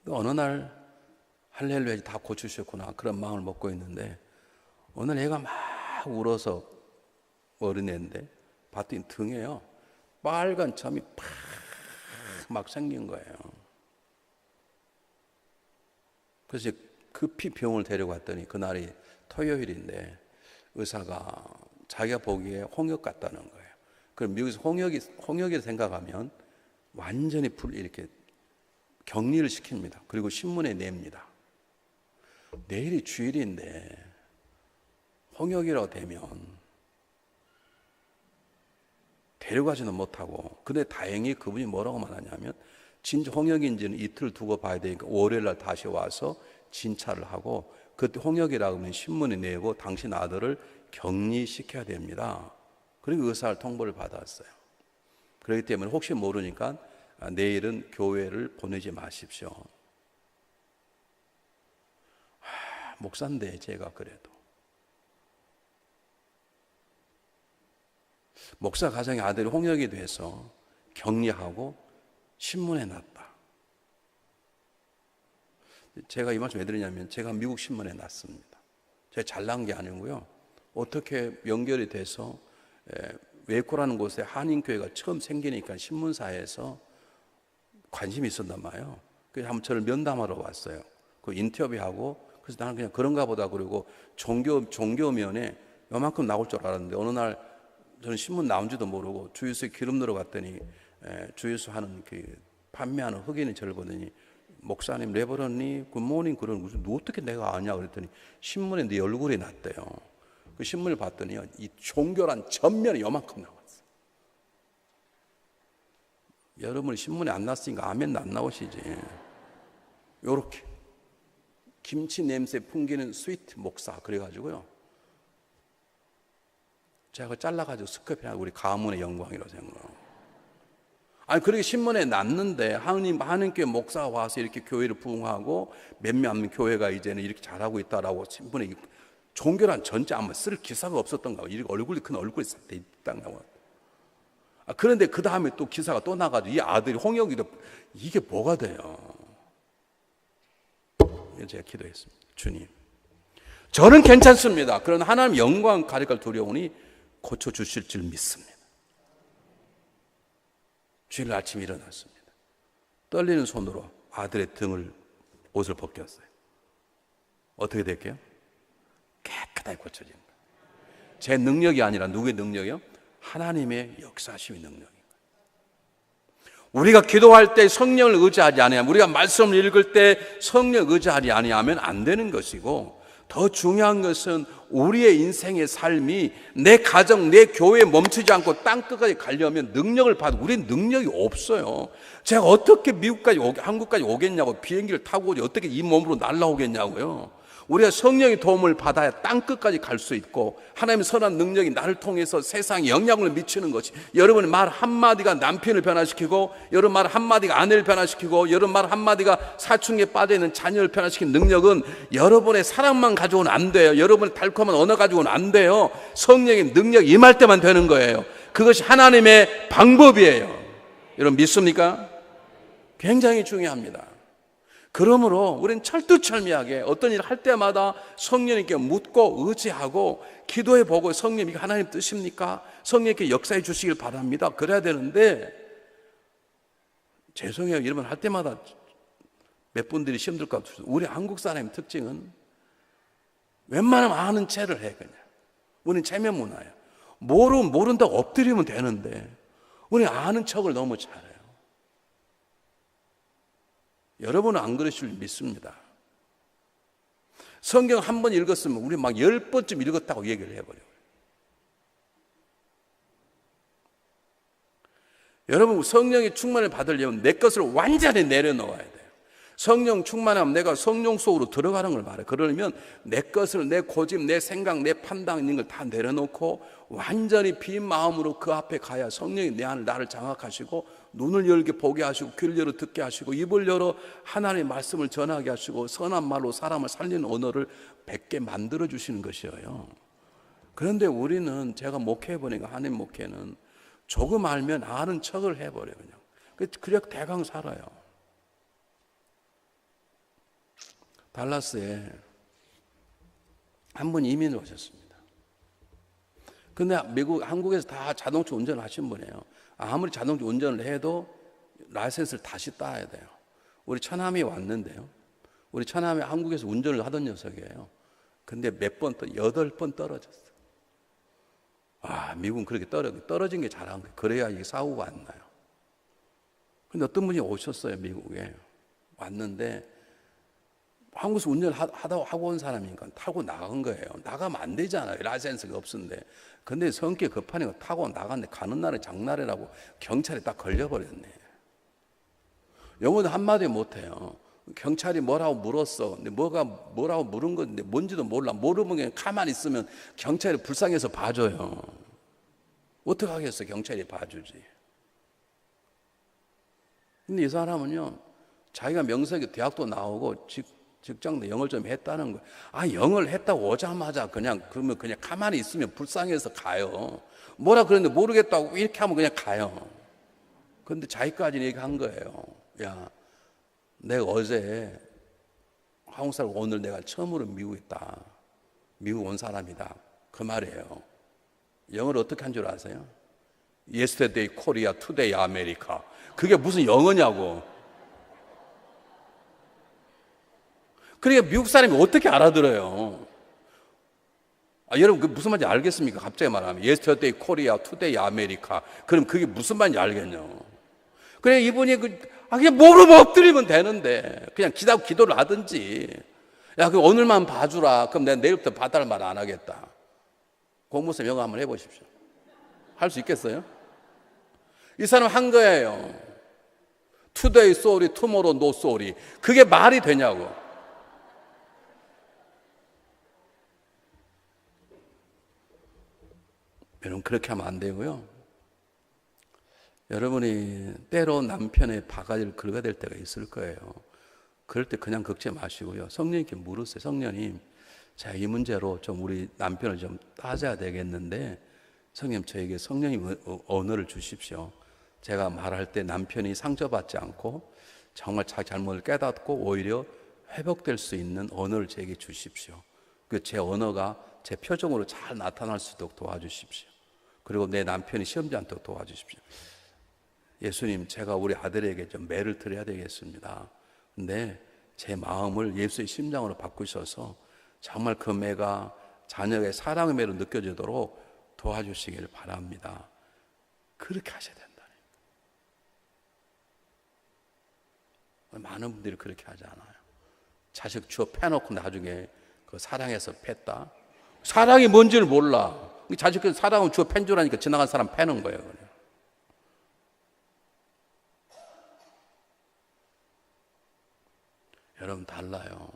또 어느 날 할렐루야 다 고치셨구나 그런 마음을 먹고 있는데 어느 날 애가 막 울어서 어린애인데 봤더니 등에요 빨간 점이 막 생긴 거예요. 그래서 급히 병원을 데려갔더니 그날이 토요일인데 의사가 자기가 보기에 홍역 같다는 거예요. 그럼 미국에서 홍역이라 생각하면 완전히 이렇게 격리를 시킵니다. 그리고 신문에 냅니다. 내일이 주일인데 홍역이라고 되면 데려가지는 못하고, 근데 다행히 그분이 뭐라고 말하냐면 진짜 홍역인지는 이틀 두고 봐야 되니까 월요일날 다시 와서 진찰을 하고 그때 홍역이라고 하면 신문에 내고 당신 아들을 격리시켜야 됩니다. 그리고 의사를 통보를 받았어요. 그렇기 때문에 혹시 모르니까 내일은 교회를 보내지 마십시오. 목사인데 제가 그래도 목사 가정의 아들이 홍역이 돼서 격리하고 신문에 났다. 제가 이 말씀 왜 드리냐면 제가 미국 신문에 났습니다. 제가 잘난 게 아니고요. 어떻게 연결이 돼서 웨이코라는 곳에 한인교회가 처음 생기니까 신문사에서 관심이 있었단 말이에요. 그래서 한번 저를 면담하러 왔어요. 그 인터뷰하고 그래서 나는 그냥 그런가 보다 그러고 종교면에 요만큼 나올 줄 알았는데 어느 날 저는 신문 나온지도 모르고 주유소에 기름 넣으러 갔더니 주유소 하는 그 판매하는 흑인이 저를 보더니 목사님 레버런니 굿모닝 그러는 무슨 어떻게 내가 아냐 그랬더니 신문에 네 얼굴이 났대요. 그 신문을 봤더니요 이 종교란 전면에 요만큼 나왔어요. 여러분이 신문에 안 났으니까 아멘 안 나오시지. 요렇게 김치 냄새 풍기는 스위트 목사 그래가지고요 제가 그걸 잘라가지고 스크랩해가지고 우리 가문의 영광이라고 생각해요. 아니 그렇게 신문에 났는데 하나님께 목사가 와서 이렇게 교회를 부흥하고 몇몇 교회가 이제는 이렇게 잘하고 있다라고 신문에 종교란 전체 아마 쓸 기사가 없었던가 이렇게 얼굴이 큰 얼굴이 딱 나와. 그런데 그 다음에 또 기사가 또 나가지고 이 아들이 홍역이도 이게 뭐가 돼요? 제가 기도했습니다. 주님, 저는 괜찮습니다. 그러나 하나님 영광 가리갈 두려우니 고쳐주실 줄 믿습니다. 주일 아침 일어났습니다. 떨리는 손으로 아들의 옷을 벗겼어요. 어떻게 될게요? 깨끗하게 고쳐진 거예요. 제 능력이 아니라 누구의 능력이요? 하나님의 역사심의 능력입니다. 우리가 기도할 때 성령을 의지하지 아니하면, 우리가 말씀을 읽을 때 성령을 의지하지 아니하면 안 되는 것이고, 더 중요한 것은 우리의 인생의 삶이 내 가정, 내 교회에 멈추지 않고 땅끝까지 가려면 능력을 받고, 우리는 능력이 없어요. 제가 어떻게 미국까지 한국까지 오겠냐고, 비행기를 타고 오지 어떻게 이 몸으로 날아오겠냐고요. 우리가 성령의 도움을 받아야 땅끝까지 갈 수 있고 하나님의 선한 능력이 나를 통해서 세상에 영향을 미치는 것이, 여러분의 말 한마디가 남편을 변화시키고, 여러분 말 한마디가 아내를 변화시키고, 여러분 말 한마디가 사춘기에 빠져있는 자녀를 변화시키는 능력은 여러분의 사랑만 가지고는 안 돼요. 여러분의 달콤한 언어 가지고는 안 돼요. 성령의 능력이 임할 때만 되는 거예요. 그것이 하나님의 방법이에요. 여러분 믿습니까? 굉장히 중요합니다. 그러므로 우리는 철두철미하게 어떤 일을 할 때마다 성령님께 묻고 의지하고 기도해보고, 성령 이게 하나님 뜻입니까? 성령님께 역사해 주시길 바랍니다. 그래야 되는데, 죄송해요, 이러면 할 때마다 몇 분들이 힘들까. 우리 한국 사람의 특징은 웬만하면 아는 체를 해. 그냥 우리는 체면 문화예요. 모른다고 엎드리면 되는데 우리는 아는 척을 너무 잘해요. 여러분은 안 그러실 줄 믿습니다. 성경 한 번 읽었으면 우리 막 10번쯤 읽었다고 얘기를 해버려요. 여러분 성령의 충만을 받으려면 내 것을 완전히 내려놓아야 돼요. 성령 충만하면 내가 성령 속으로 들어가는 걸 말해. 그러면 내 것을, 내 고집, 내 생각, 내 판단 있는 걸 다 내려놓고 완전히 빈 마음으로 그 앞에 가야 성령이 내 안을 나를 장악하시고 눈을 열게 보게 하시고 귀를 열어 듣게 하시고 입을 열어 하나님의 말씀을 전하게 하시고 선한 말로 사람을 살리는 언어를 뱉게 만들어 주시는 것이에요. 그런데 우리는, 제가 목회해 보니까 하나님 목회는 조금 알면 아는 척을 해버려요. 그냥 대강 살아요. 달라스에 한 분 이민을 오셨습니다. 근데 한국에서 다 자동차 운전을 하신 분이에요. 아무리 자동차 운전을 해도 라이센스를 다시 따야 돼요. 우리 처남이 왔는데요. 우리 처남이 한국에서 운전을 하던 녀석이에요. 근데 몇 번, 8번 떨어졌어요. 미국은 그렇게 떨어진 게 잘한 거예요. 그래야 이게 사고가 안 나요. 근데 어떤 분이 오셨어요, 미국에. 왔는데, 한국에서 운전을 하고 온 사람이니까 타고 나간 거예요. 나가면 안 되잖아요. 라이센스가 없는데. 근데 성격 급하니까 타고 나갔는데 가는 날에 장날이라고 경찰에 딱 걸려버렸네. 영어도 한마디 못해요. 경찰이 뭐라고 물었어. 근데 뭐라고 물은 건데 뭔지도 몰라. 모르면 그냥 가만히 있으면 경찰이 불쌍해서 봐줘요. 어떻게 하겠어, 경찰이 봐주지. 근데 이 사람은요, 자기가 명색이 대학도 나오고 직장도 영어를 좀 했다는 거예요. 영어를 했다고 오자마자 그러면 그냥 가만히 있으면 불쌍해서 가요. 뭐라 그랬는데 모르겠다고 이렇게 하면 그냥 가요. 그런데 자기까지는 얘기한 거예요. 야, 내가 어제 한국 사람, 오늘 내가 처음으로 미국 온 사람이다. 그 말이에요. 영어를 어떻게 한 줄 아세요? Yesterday Korea, Today America. 그게 무슨 영어냐고. 그러니까 미국 사람이 어떻게 알아들어요? 여러분, 그 무슨 말인지 알겠습니까? 갑자기 말하면 Yesterday Korea, Today America. 그럼 그게 무슨 말인지 알겠냐? 그래, 이분이 그냥 모르면 엎드리면 되는데 그냥 기도를 하든지, 야, 그 오늘만 봐주라. 그럼 내가 내일부터 봐달라는 말 안 하겠다. 공무원 영어 한번 해보십시오. 할 수 있겠어요? 이 사람 한 거예요. Today sorry, tomorrow no sorry. 그게 말이 되냐고. 여러분, 그렇게 하면 안 되고요. 여러분이 때로 남편의 바가지를 긁어야 될 때가 있을 거예요. 그럴 때 그냥 긁지 마시고요. 성령님께 물으세요. 성령님, 제가 이 문제로 좀 우리 남편을 좀 따져야 되겠는데, 성령님, 저에게 성령님 언어를 주십시오. 제가 말할 때 남편이 상처받지 않고 정말 자기 잘못을 깨닫고 오히려 회복될 수 있는 언어를 저에게 주십시오. 제 언어가 제 표정으로 잘 나타날 수 있도록 도와주십시오. 그리고 내 남편이 시험지 않도록 도와주십시오. 예수님, 제가 우리 아들에게 좀 매를 드려야 되겠습니다. 근데 제 마음을 예수의 심장으로 바꾸셔서 정말 그 매가 자녀의 사랑의 매로 느껴지도록 도와주시길 바랍니다. 그렇게 하셔야 된다니까. 많은 분들이 그렇게 하지 않아요. 자식 주워 패놓고 나중에 그 사랑해서 팼다. 사랑이 뭔지를 몰라. 자식 사랑은 주워 팬 줄 아니까 지나간 사람 패는 거예요. 그냥. 여러분, 달라요.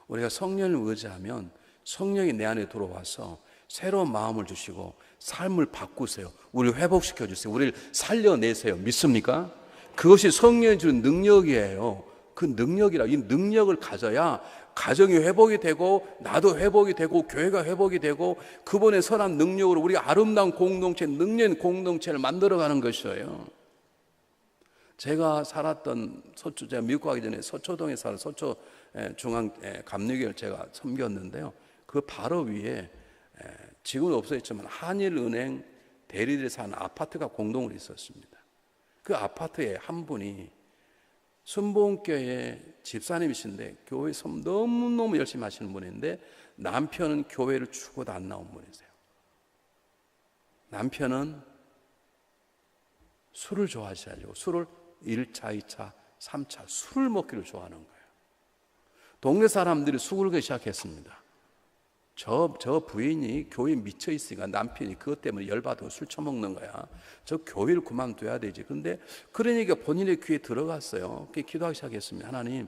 우리가 성령을 의지하면 성령이 내 안에 들어와서 새로운 마음을 주시고 삶을 바꾸세요. 우리를 회복시켜 주세요. 우리를 살려내세요. 믿습니까? 그것이 성령이 주는 능력이에요. 그 능력이라, 이 능력을 가져야 가정이 회복이 되고 나도 회복이 되고 교회가 회복이 되고 그분의 선한 능력으로 우리가 아름다운 공동체, 능력 공동체를 만들어가는 것이에요. 제가 살았던 제가 미국 가기 전에 서초동에 살아 서초 중앙 감리교회를 제가 섬겼는데요. 그 바로 위에 지금은 없어졌지만 한일은행 대리들이 사는 아파트가 공동으로 있었습니다. 그 아파트에 한 분이 순복음교회 집사님이신데 교회 너무너무 열심히 하시는 분인데 남편은 교회를 죽어도 안 나온 분이세요. 남편은 술을 좋아하셔가지고 술을 1차, 2차, 3차 술을 먹기를 좋아하는 거예요. 동네 사람들이 술 긁기 시작했습니다. 저 부인이 교회에 미쳐 있으니까 남편이 그것 때문에 열받아서 술 처먹는 거야. 저 교회를 그만둬야 되지. 근데 그러니까 본인의 귀에 들어갔어요. 기도하기 시작했습니다. 하나님,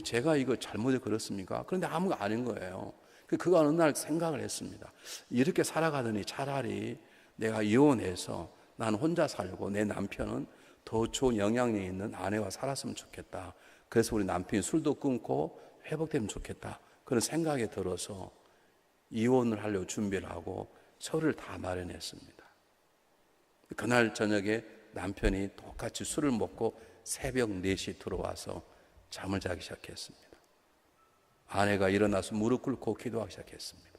제가 이거 잘못을 그렇습니까? 그런데 아무가 아닌 거예요. 그가 어느 날 생각을 했습니다. 이렇게 살아가더니 차라리 내가 이혼해서 난 혼자 살고 내 남편은 더 좋은 영향력 있는 아내와 살았으면 좋겠다. 그래서 우리 남편이 술도 끊고 회복되면 좋겠다. 그런 생각이 들어서 이혼을 하려고 준비를 하고 서류를 다 마련했습니다. 그날 저녁에 남편이 똑같이 술을 먹고 새벽 4시 들어와서 잠을 자기 시작했습니다. 아내가 일어나서 무릎 꿇고 기도하기 시작했습니다.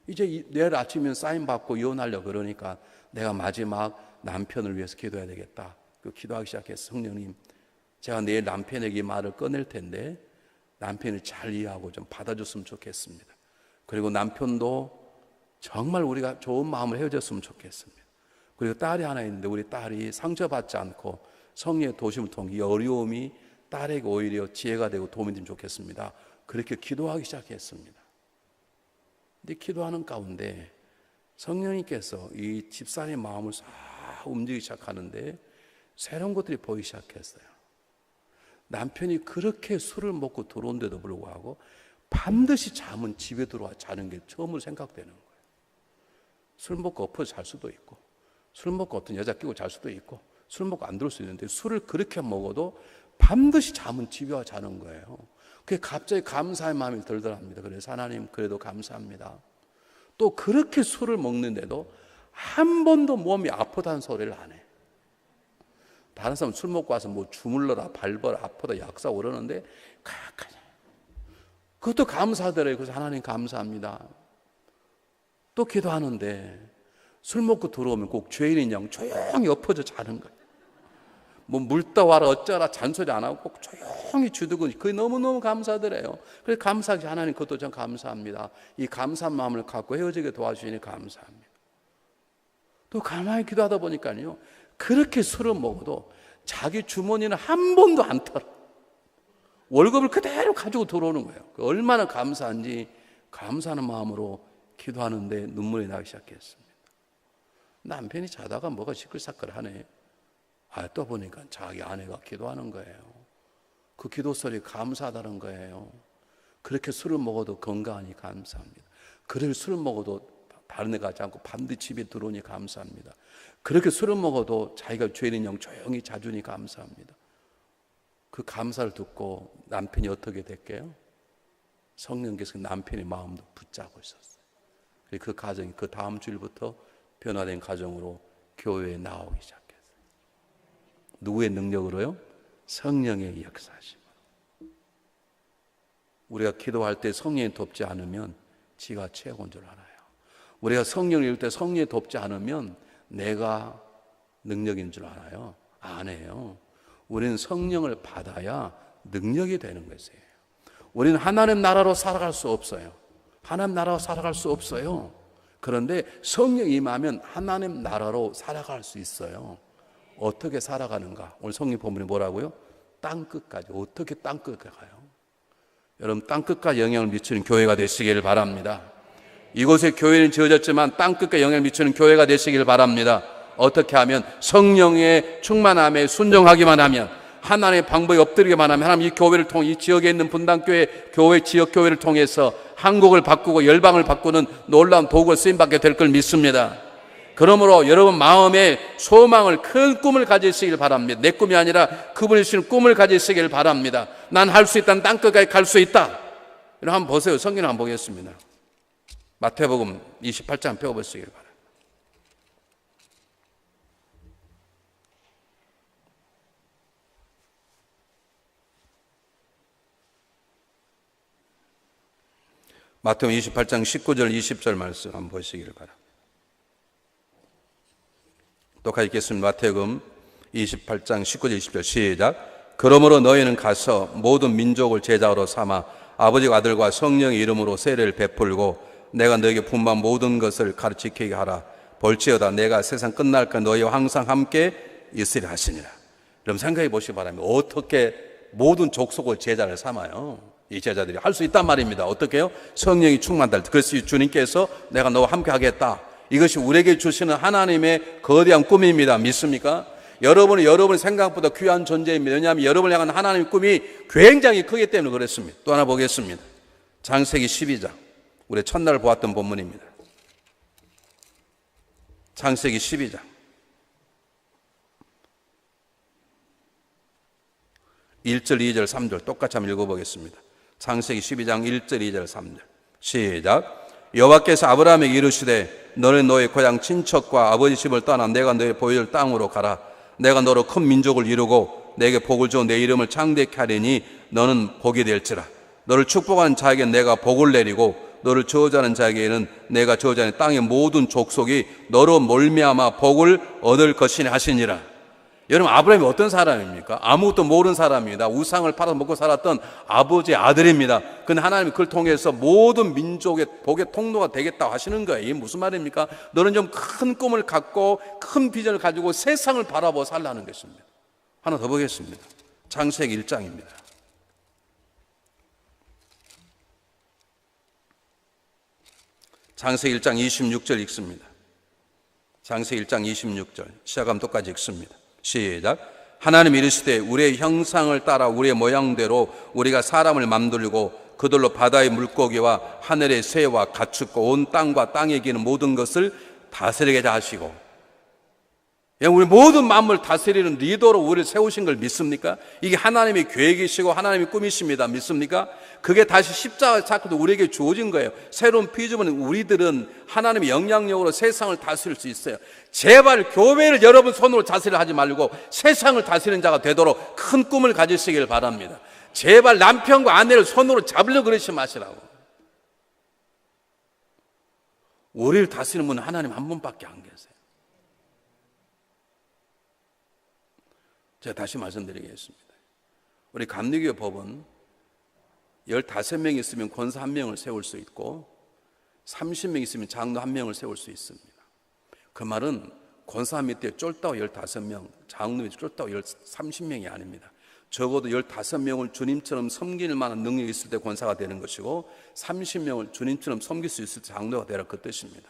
이제 내일 아침이면 사인 받고 이혼하려고 그러니까 내가 마지막 남편을 위해서 기도해야 되겠다. 기도하기 시작했어요. 성령님, 제가 내일 남편에게 이 말을 꺼낼 텐데 남편이 잘 이해하고 좀 받아줬으면 좋겠습니다. 그리고 남편도 정말 우리가 좋은 마음을 헤어졌으면 좋겠습니다. 그리고 딸이 하나 있는데 우리 딸이 상처받지 않고 성령의 도심을 통해 이 어려움이 딸에게 오히려 지혜가 되고 도움이 되면 좋겠습니다. 그렇게 기도하기 시작했습니다. 근데 기도하는 가운데 성령님께서 이 집사람의 마음을 싹 움직이기 시작하는데 새로운 것들이 보이기 시작했어요. 남편이 그렇게 술을 먹고 들어온데도 불구하고 반드시 잠은 집에 들어와 자는 게 처음으로 생각되는 거예요. 술 먹고 엎어져 잘 수도 있고, 술 먹고 어떤 여자 끼고 잘 수도 있고, 술 먹고 안 들을 수 있는데 술을 그렇게 먹어도 반드시 잠은 집에 와 자는 거예요. 그게 갑자기 감사의 마음이 들더랍니다. 그래서 하나님 그래도 감사합니다. 또 그렇게 술을 먹는데도 한 번도 몸이 아프다는 소리를 안 해. 다른 사람 술 먹고 와서 뭐 주물러라, 밟아라, 아프다, 약사 오르는데 그것도 감사하더래요. 그래서 하나님 감사합니다. 또 기도하는데 술 먹고 들어오면 꼭 죄인인 양 조용히 엎어져 자는 거예요. 뭐 물 떠와라 어쩌라 잔소리 안 하고 꼭 조용히 주두고 그게 너무너무 감사하더래요. 그래서 감사하지 하나님 그것도 전 감사합니다. 이 감사한 마음을 갖고 헤어지게 도와주시니 감사합니다. 또 가만히 기도하다 보니까요. 그렇게 술을 먹어도 자기 주머니는 한 번도 안 털어. 월급을 그대로 가지고 들어오는 거예요. 얼마나 감사한지 감사하는 마음으로 기도하는데 눈물이 나기 시작했습니다. 남편이 자다가 뭐가 시끌시끌하네. 또 보니까 자기 아내가 기도하는 거예요. 그 기도 소리 감사하다는 거예요. 그렇게 술을 먹어도 건강하니 감사합니다. 그렇게 술을 먹어도 다른 데 가지 않고 반드시 집에 들어오니 감사합니다. 그렇게 술을 먹어도 자기가 죄인인 영 조용히 자주니 감사합니다. 그 감사를 듣고 남편이 어떻게 됐게요? 성령께서 남편의 마음도 붙잡고 있었어요. 그 가정이 그 다음 주일부터 변화된 가정으로 교회에 나오기 시작했어요. 누구의 능력으로요? 성령의 역사심으로. 우리가 기도할 때 성령이 돕지 않으면 지가 최고인 줄 알아요. 우리가 성령을 읽을 때 성령이 돕지 않으면 내가 능력인 줄 알아요. 안 해요. 우리는 성령을 받아야 능력이 되는 것이에요. 우리는 하나님 나라로 살아갈 수 없어요. 하나님 나라로 살아갈 수 없어요. 그런데 성령이 임하면 하나님 나라로 살아갈 수 있어요. 어떻게 살아가는가? 오늘 성경 본문이 뭐라고요? 땅끝까지. 어떻게 땅끝까지 가요? 여러분 땅끝까지 영향을 미치는 교회가 되시길 바랍니다. 이곳에 교회는 지어졌지만 땅끝까지 영향을 미치는 교회가 되시길 바랍니다. 어떻게 하면? 성령의 충만함에 순종하기만 하면, 하나님의 방법에 엎드리기만 하면 하나님 이 교회를 통해 이 지역에 있는 분당교회 교회 지역 교회를 통해서 한국을 바꾸고 열방을 바꾸는 놀라운 도구를 쓰임받게 될 걸 믿습니다. 그러므로 여러분 마음에 소망을, 큰 꿈을 가지시길 바랍니다. 내 꿈이 아니라 그분이 주신 꿈을 가지시길 바랍니다. 난 할 수 있다는 땅끝까지 갈 수 있다. 이런 한번 보세요. 성경 한번 보겠습니다. 마태복음 28장 펴보시길 바랍니다. 마태복음 28장 19절 20절 말씀 한번 보시기를 바랍니다. 똑같이 읽겠습니다. 마태복음 28장 19절 20절 시작. 그러므로 너희는 가서 모든 민족을 제자로 삼아 아버지와 아들과 성령의 이름으로 세례를 베풀고 내가 너에게 분부한 모든 것을 가르치게 하라. 볼지어다 내가 세상 끝날까 너희와 항상 함께 있으리라 하시니라. 여러분 생각해 보시기 바랍니다. 어떻게 모든 족속을 제자를 삼아요? 이 제자들이 할 수 있단 말입니다. 어떻게 해요? 성령이 충만할 때. 그래서 주님께서 내가 너와 함께 하겠다. 이것이 우리에게 주시는 하나님의 거대한 꿈입니다. 믿습니까? 여러분은 여러분 생각보다 귀한 존재입니다. 왜냐하면 여러분을 향한 하나님의 꿈이 굉장히 크기 때문에 그렇습니다. 또 하나 보겠습니다. 창세기 12장. 우리 첫날 보았던 본문입니다. 창세기 12장. 1절, 2절, 3절 똑같이 한번 읽어보겠습니다. 창세기 12장 1절, 2절, 3절. 시작. 여호와께서 아브라함에게 이르시되 너는 너의 고향 친척과 아버지 집을 떠나 내가 너의 보여줄 땅으로 가라. 내가 너로 큰 민족을 이루고 내게 복을 주어 내 이름을 창대케 하리니 너는 복이 될지라. 너를 축복하는 자에게 내가 복을 내리고 너를 저주하는 자에게는 내가 저주하는 땅의 모든 족속이 너로 말미암아 복을 얻을 것이니 하시니라. 여러분, 아브라함이 어떤 사람입니까? 아무것도 모르는 사람입니다. 우상을 팔아서 먹고 살았던 아버지의 아들입니다. 근데 하나님이 그를 통해서 모든 민족의 복의 통로가 되겠다고 하시는 거예요. 이게 무슨 말입니까? 너는 좀 큰 꿈을 갖고 큰 비전을 가지고 세상을 바라보고 살라는 것입니다. 하나 더 보겠습니다. 창세기 1장입니다. 창세기 1장 26절 읽습니다. 창세기 1장 26절 시작하면 똑같이 읽습니다. 시작. 하나님 이르시되 우리의 형상을 따라 우리의 모양대로 우리가 사람을 만들고 그들로 바다의 물고기와 하늘의 새와 가축과 온 땅과 땅에 기는 모든 것을 다스리게 하시고. 우리 모든 만물을 다스리는 리더로 우리를 세우신 걸 믿습니까? 이게 하나님의 계획이시고 하나님의 꿈이십니다. 믿습니까? 그게 다시 십자가 사건도 우리에게 주어진 거예요. 새로운 피조물은 우리들은 하나님의 영향력으로 세상을 다스릴 수 있어요. 제발 교회를 여러분 손으로 다스리려 하지 말고 세상을 다스리는 자가 되도록 큰 꿈을 가지시길 바랍니다. 제발 남편과 아내를 손으로 잡으려고 그러지 마시라고. 우리를 다스리는 분은 하나님 한 분밖에 안 계세요. 제가 다시 말씀드리겠습니다. 우리 감리교 법은 15명 있으면 권사 1명을 세울 수 있고 30명 있으면 장로 1명을 세울 수 있습니다. 그 말은 권사 밑에 쫄다고 15명, 장로 밑에 쫄다고 30명이 아닙니다. 적어도 15명을 주님처럼 섬길 만한 능력이 있을 때 권사가 되는 것이고 30명을 주님처럼 섬길 수 있을 때 장로가 되라 그 뜻입니다.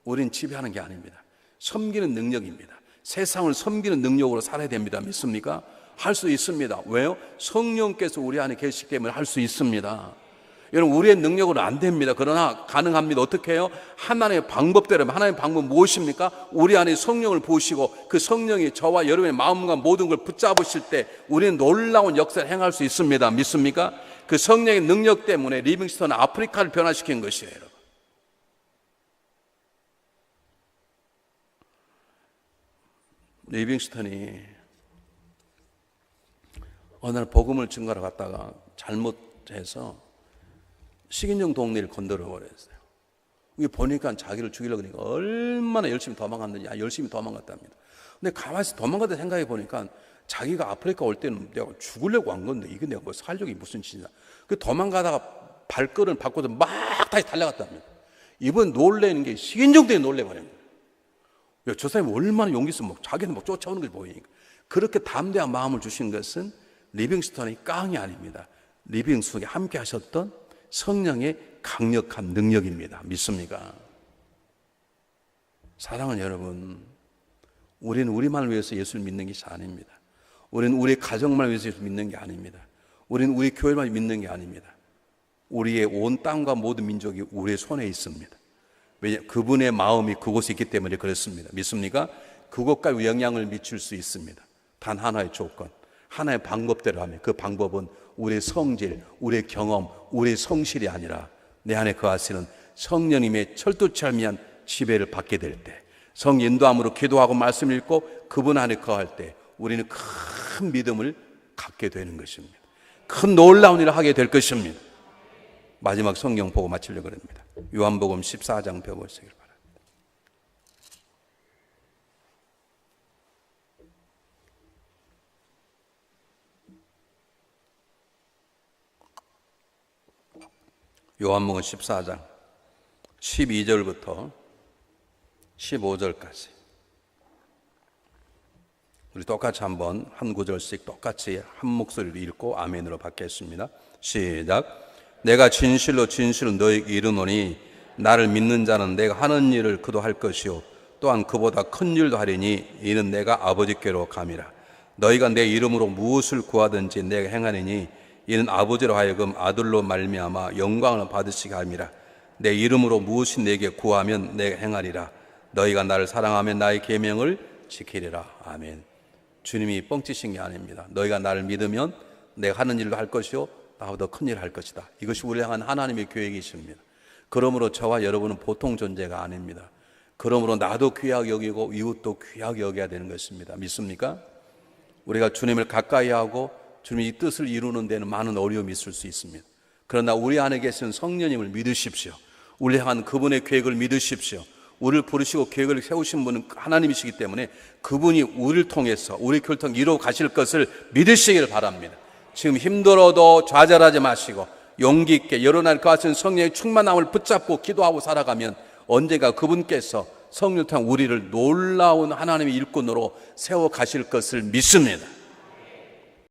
우리는 지배하는 게 아닙니다. 섬기는 능력입니다. 세상을 섬기는 능력으로 살아야 됩니다. 믿습니까? 할 수 있습니다. 왜요? 성령께서 우리 안에 계시기 때문에 할 수 있습니다. 여러분, 우리의 능력으로 안 됩니다. 그러나 가능합니다. 어떻게 해요? 하나님의 방법대로. 하나님의 방법은 무엇입니까? 우리 안에 성령을 부으시고 그 성령이 저와 여러분의 마음과 모든 걸 붙잡으실 때 우리는 놀라운 역사를 행할 수 있습니다. 믿습니까? 그 성령의 능력 때문에 리빙스턴은 아프리카를 변화시킨 것이에요. 여러분. 리빙스턴이 어느 날 복음을 증거하러 갔다가 잘못해서 식인종 동네를 건드려 버렸어요. 이게 보니까 자기를 죽이려고 그러니까 얼마나 열심히 도망갔는지 열심히 도망갔답니다. 근데 가만히 도망가다 생각해 보니까 자기가 아프리카 올 때는 내가 죽으려고 한 건데 이게 내가 뭐 살려고 무슨 짓이냐. 그 도망가다가 발걸음을 바꿔서 막 다시 달려갔답니다. 이번 놀래는 게 식인종 때문에 놀래버린 거예요. 저 사람이 얼마나 용기 있으면 자기는 막 쫓아오는 걸 보이니까. 그렇게 담대한 마음을 주신 것은 리빙스턴의 깡이 아닙니다. 리빙스턴이 함께 하셨던 성령의 강력한 능력입니다. 믿습니까? 사랑하는 여러분, 우리는 우리만을 위해서 예수를 믿는 것이 아닙니다. 우리는 우리 가정만 위해서 예수를 믿는 게 아닙니다. 우리는 우리 교회만 믿는 게 아닙니다. 우리의 온 땅과 모든 민족이 우리의 손에 있습니다. 왜냐? 그분의 마음이 그곳에 있기 때문에 그렇습니다. 믿습니까? 그곳까지 영향을 미칠 수 있습니다. 단 하나의 조건, 하나의 방법대로 하면 그 방법은 우리의 성질, 우리의 경험, 우리의 성실이 아니라 내 안에 거하시는 성령님의 철두철미한 지배를 받게 될 때, 성인도함으로 기도하고 말씀 읽고 그분 안에 거할 때 우리는 큰 믿음을 갖게 되는 것입니다. 큰 놀라운 일을 하게 될 것입니다. 마지막 성경 보고 마치려고 합니다. 요한복음 14장 펴보시길 바랍니다. 요한복음 14장 12절부터 15절까지 우리 똑같이 한번 한 구절씩 똑같이 한 목소리로 읽고 아멘으로 받겠습니다. 시작. 내가 진실로 진실로 너에게 이르노니 나를 믿는 자는 내가 하는 일을 그도 할 것이요 또한 그보다 큰 일도 하리니 이는 내가 아버지께로 감이라. 너희가 내 이름으로 무엇을 구하든지 내가 행하리니 이는 아버지로 하여금 아들로 말미암아 영광을 받으시게 함이라. 내 이름으로 무엇이 내게 구하면 내가 행하리라. 너희가 나를 사랑하면 나의 계명을 지키리라. 아멘. 주님이 뻥치신 게 아닙니다. 너희가 나를 믿으면 내가 하는 일도 할 것이요 나보다 큰 일을 할 것이다. 이것이 우리를 향한 하나님의 계획이십니다. 그러므로 저와 여러분은 보통 존재가 아닙니다. 그러므로 나도 귀하게 여기고 이웃도 귀하게 여겨야 되는 것입니다. 믿습니까? 우리가 주님을 가까이 하고 주님의 이 뜻을 이루는 데는 많은 어려움이 있을 수 있습니다. 그러나 우리 안에 계신 성령님을 믿으십시오. 우리 향한 그분의 계획을 믿으십시오. 우리를 부르시고 계획을 세우신 분은 하나님이시기 때문에 그분이 우리를 통해서 우리 교회를 통해 이루어 가실 것을 믿으시기를 바랍니다. 지금 힘들어도 좌절하지 마시고 용기 있게 여러 날 그 같은 성령의 충만함을 붙잡고 기도하고 살아가면 언젠가 그분께서 성령을 통해 우리를 놀라운 하나님의 일꾼으로 세워 가실 것을 믿습니다.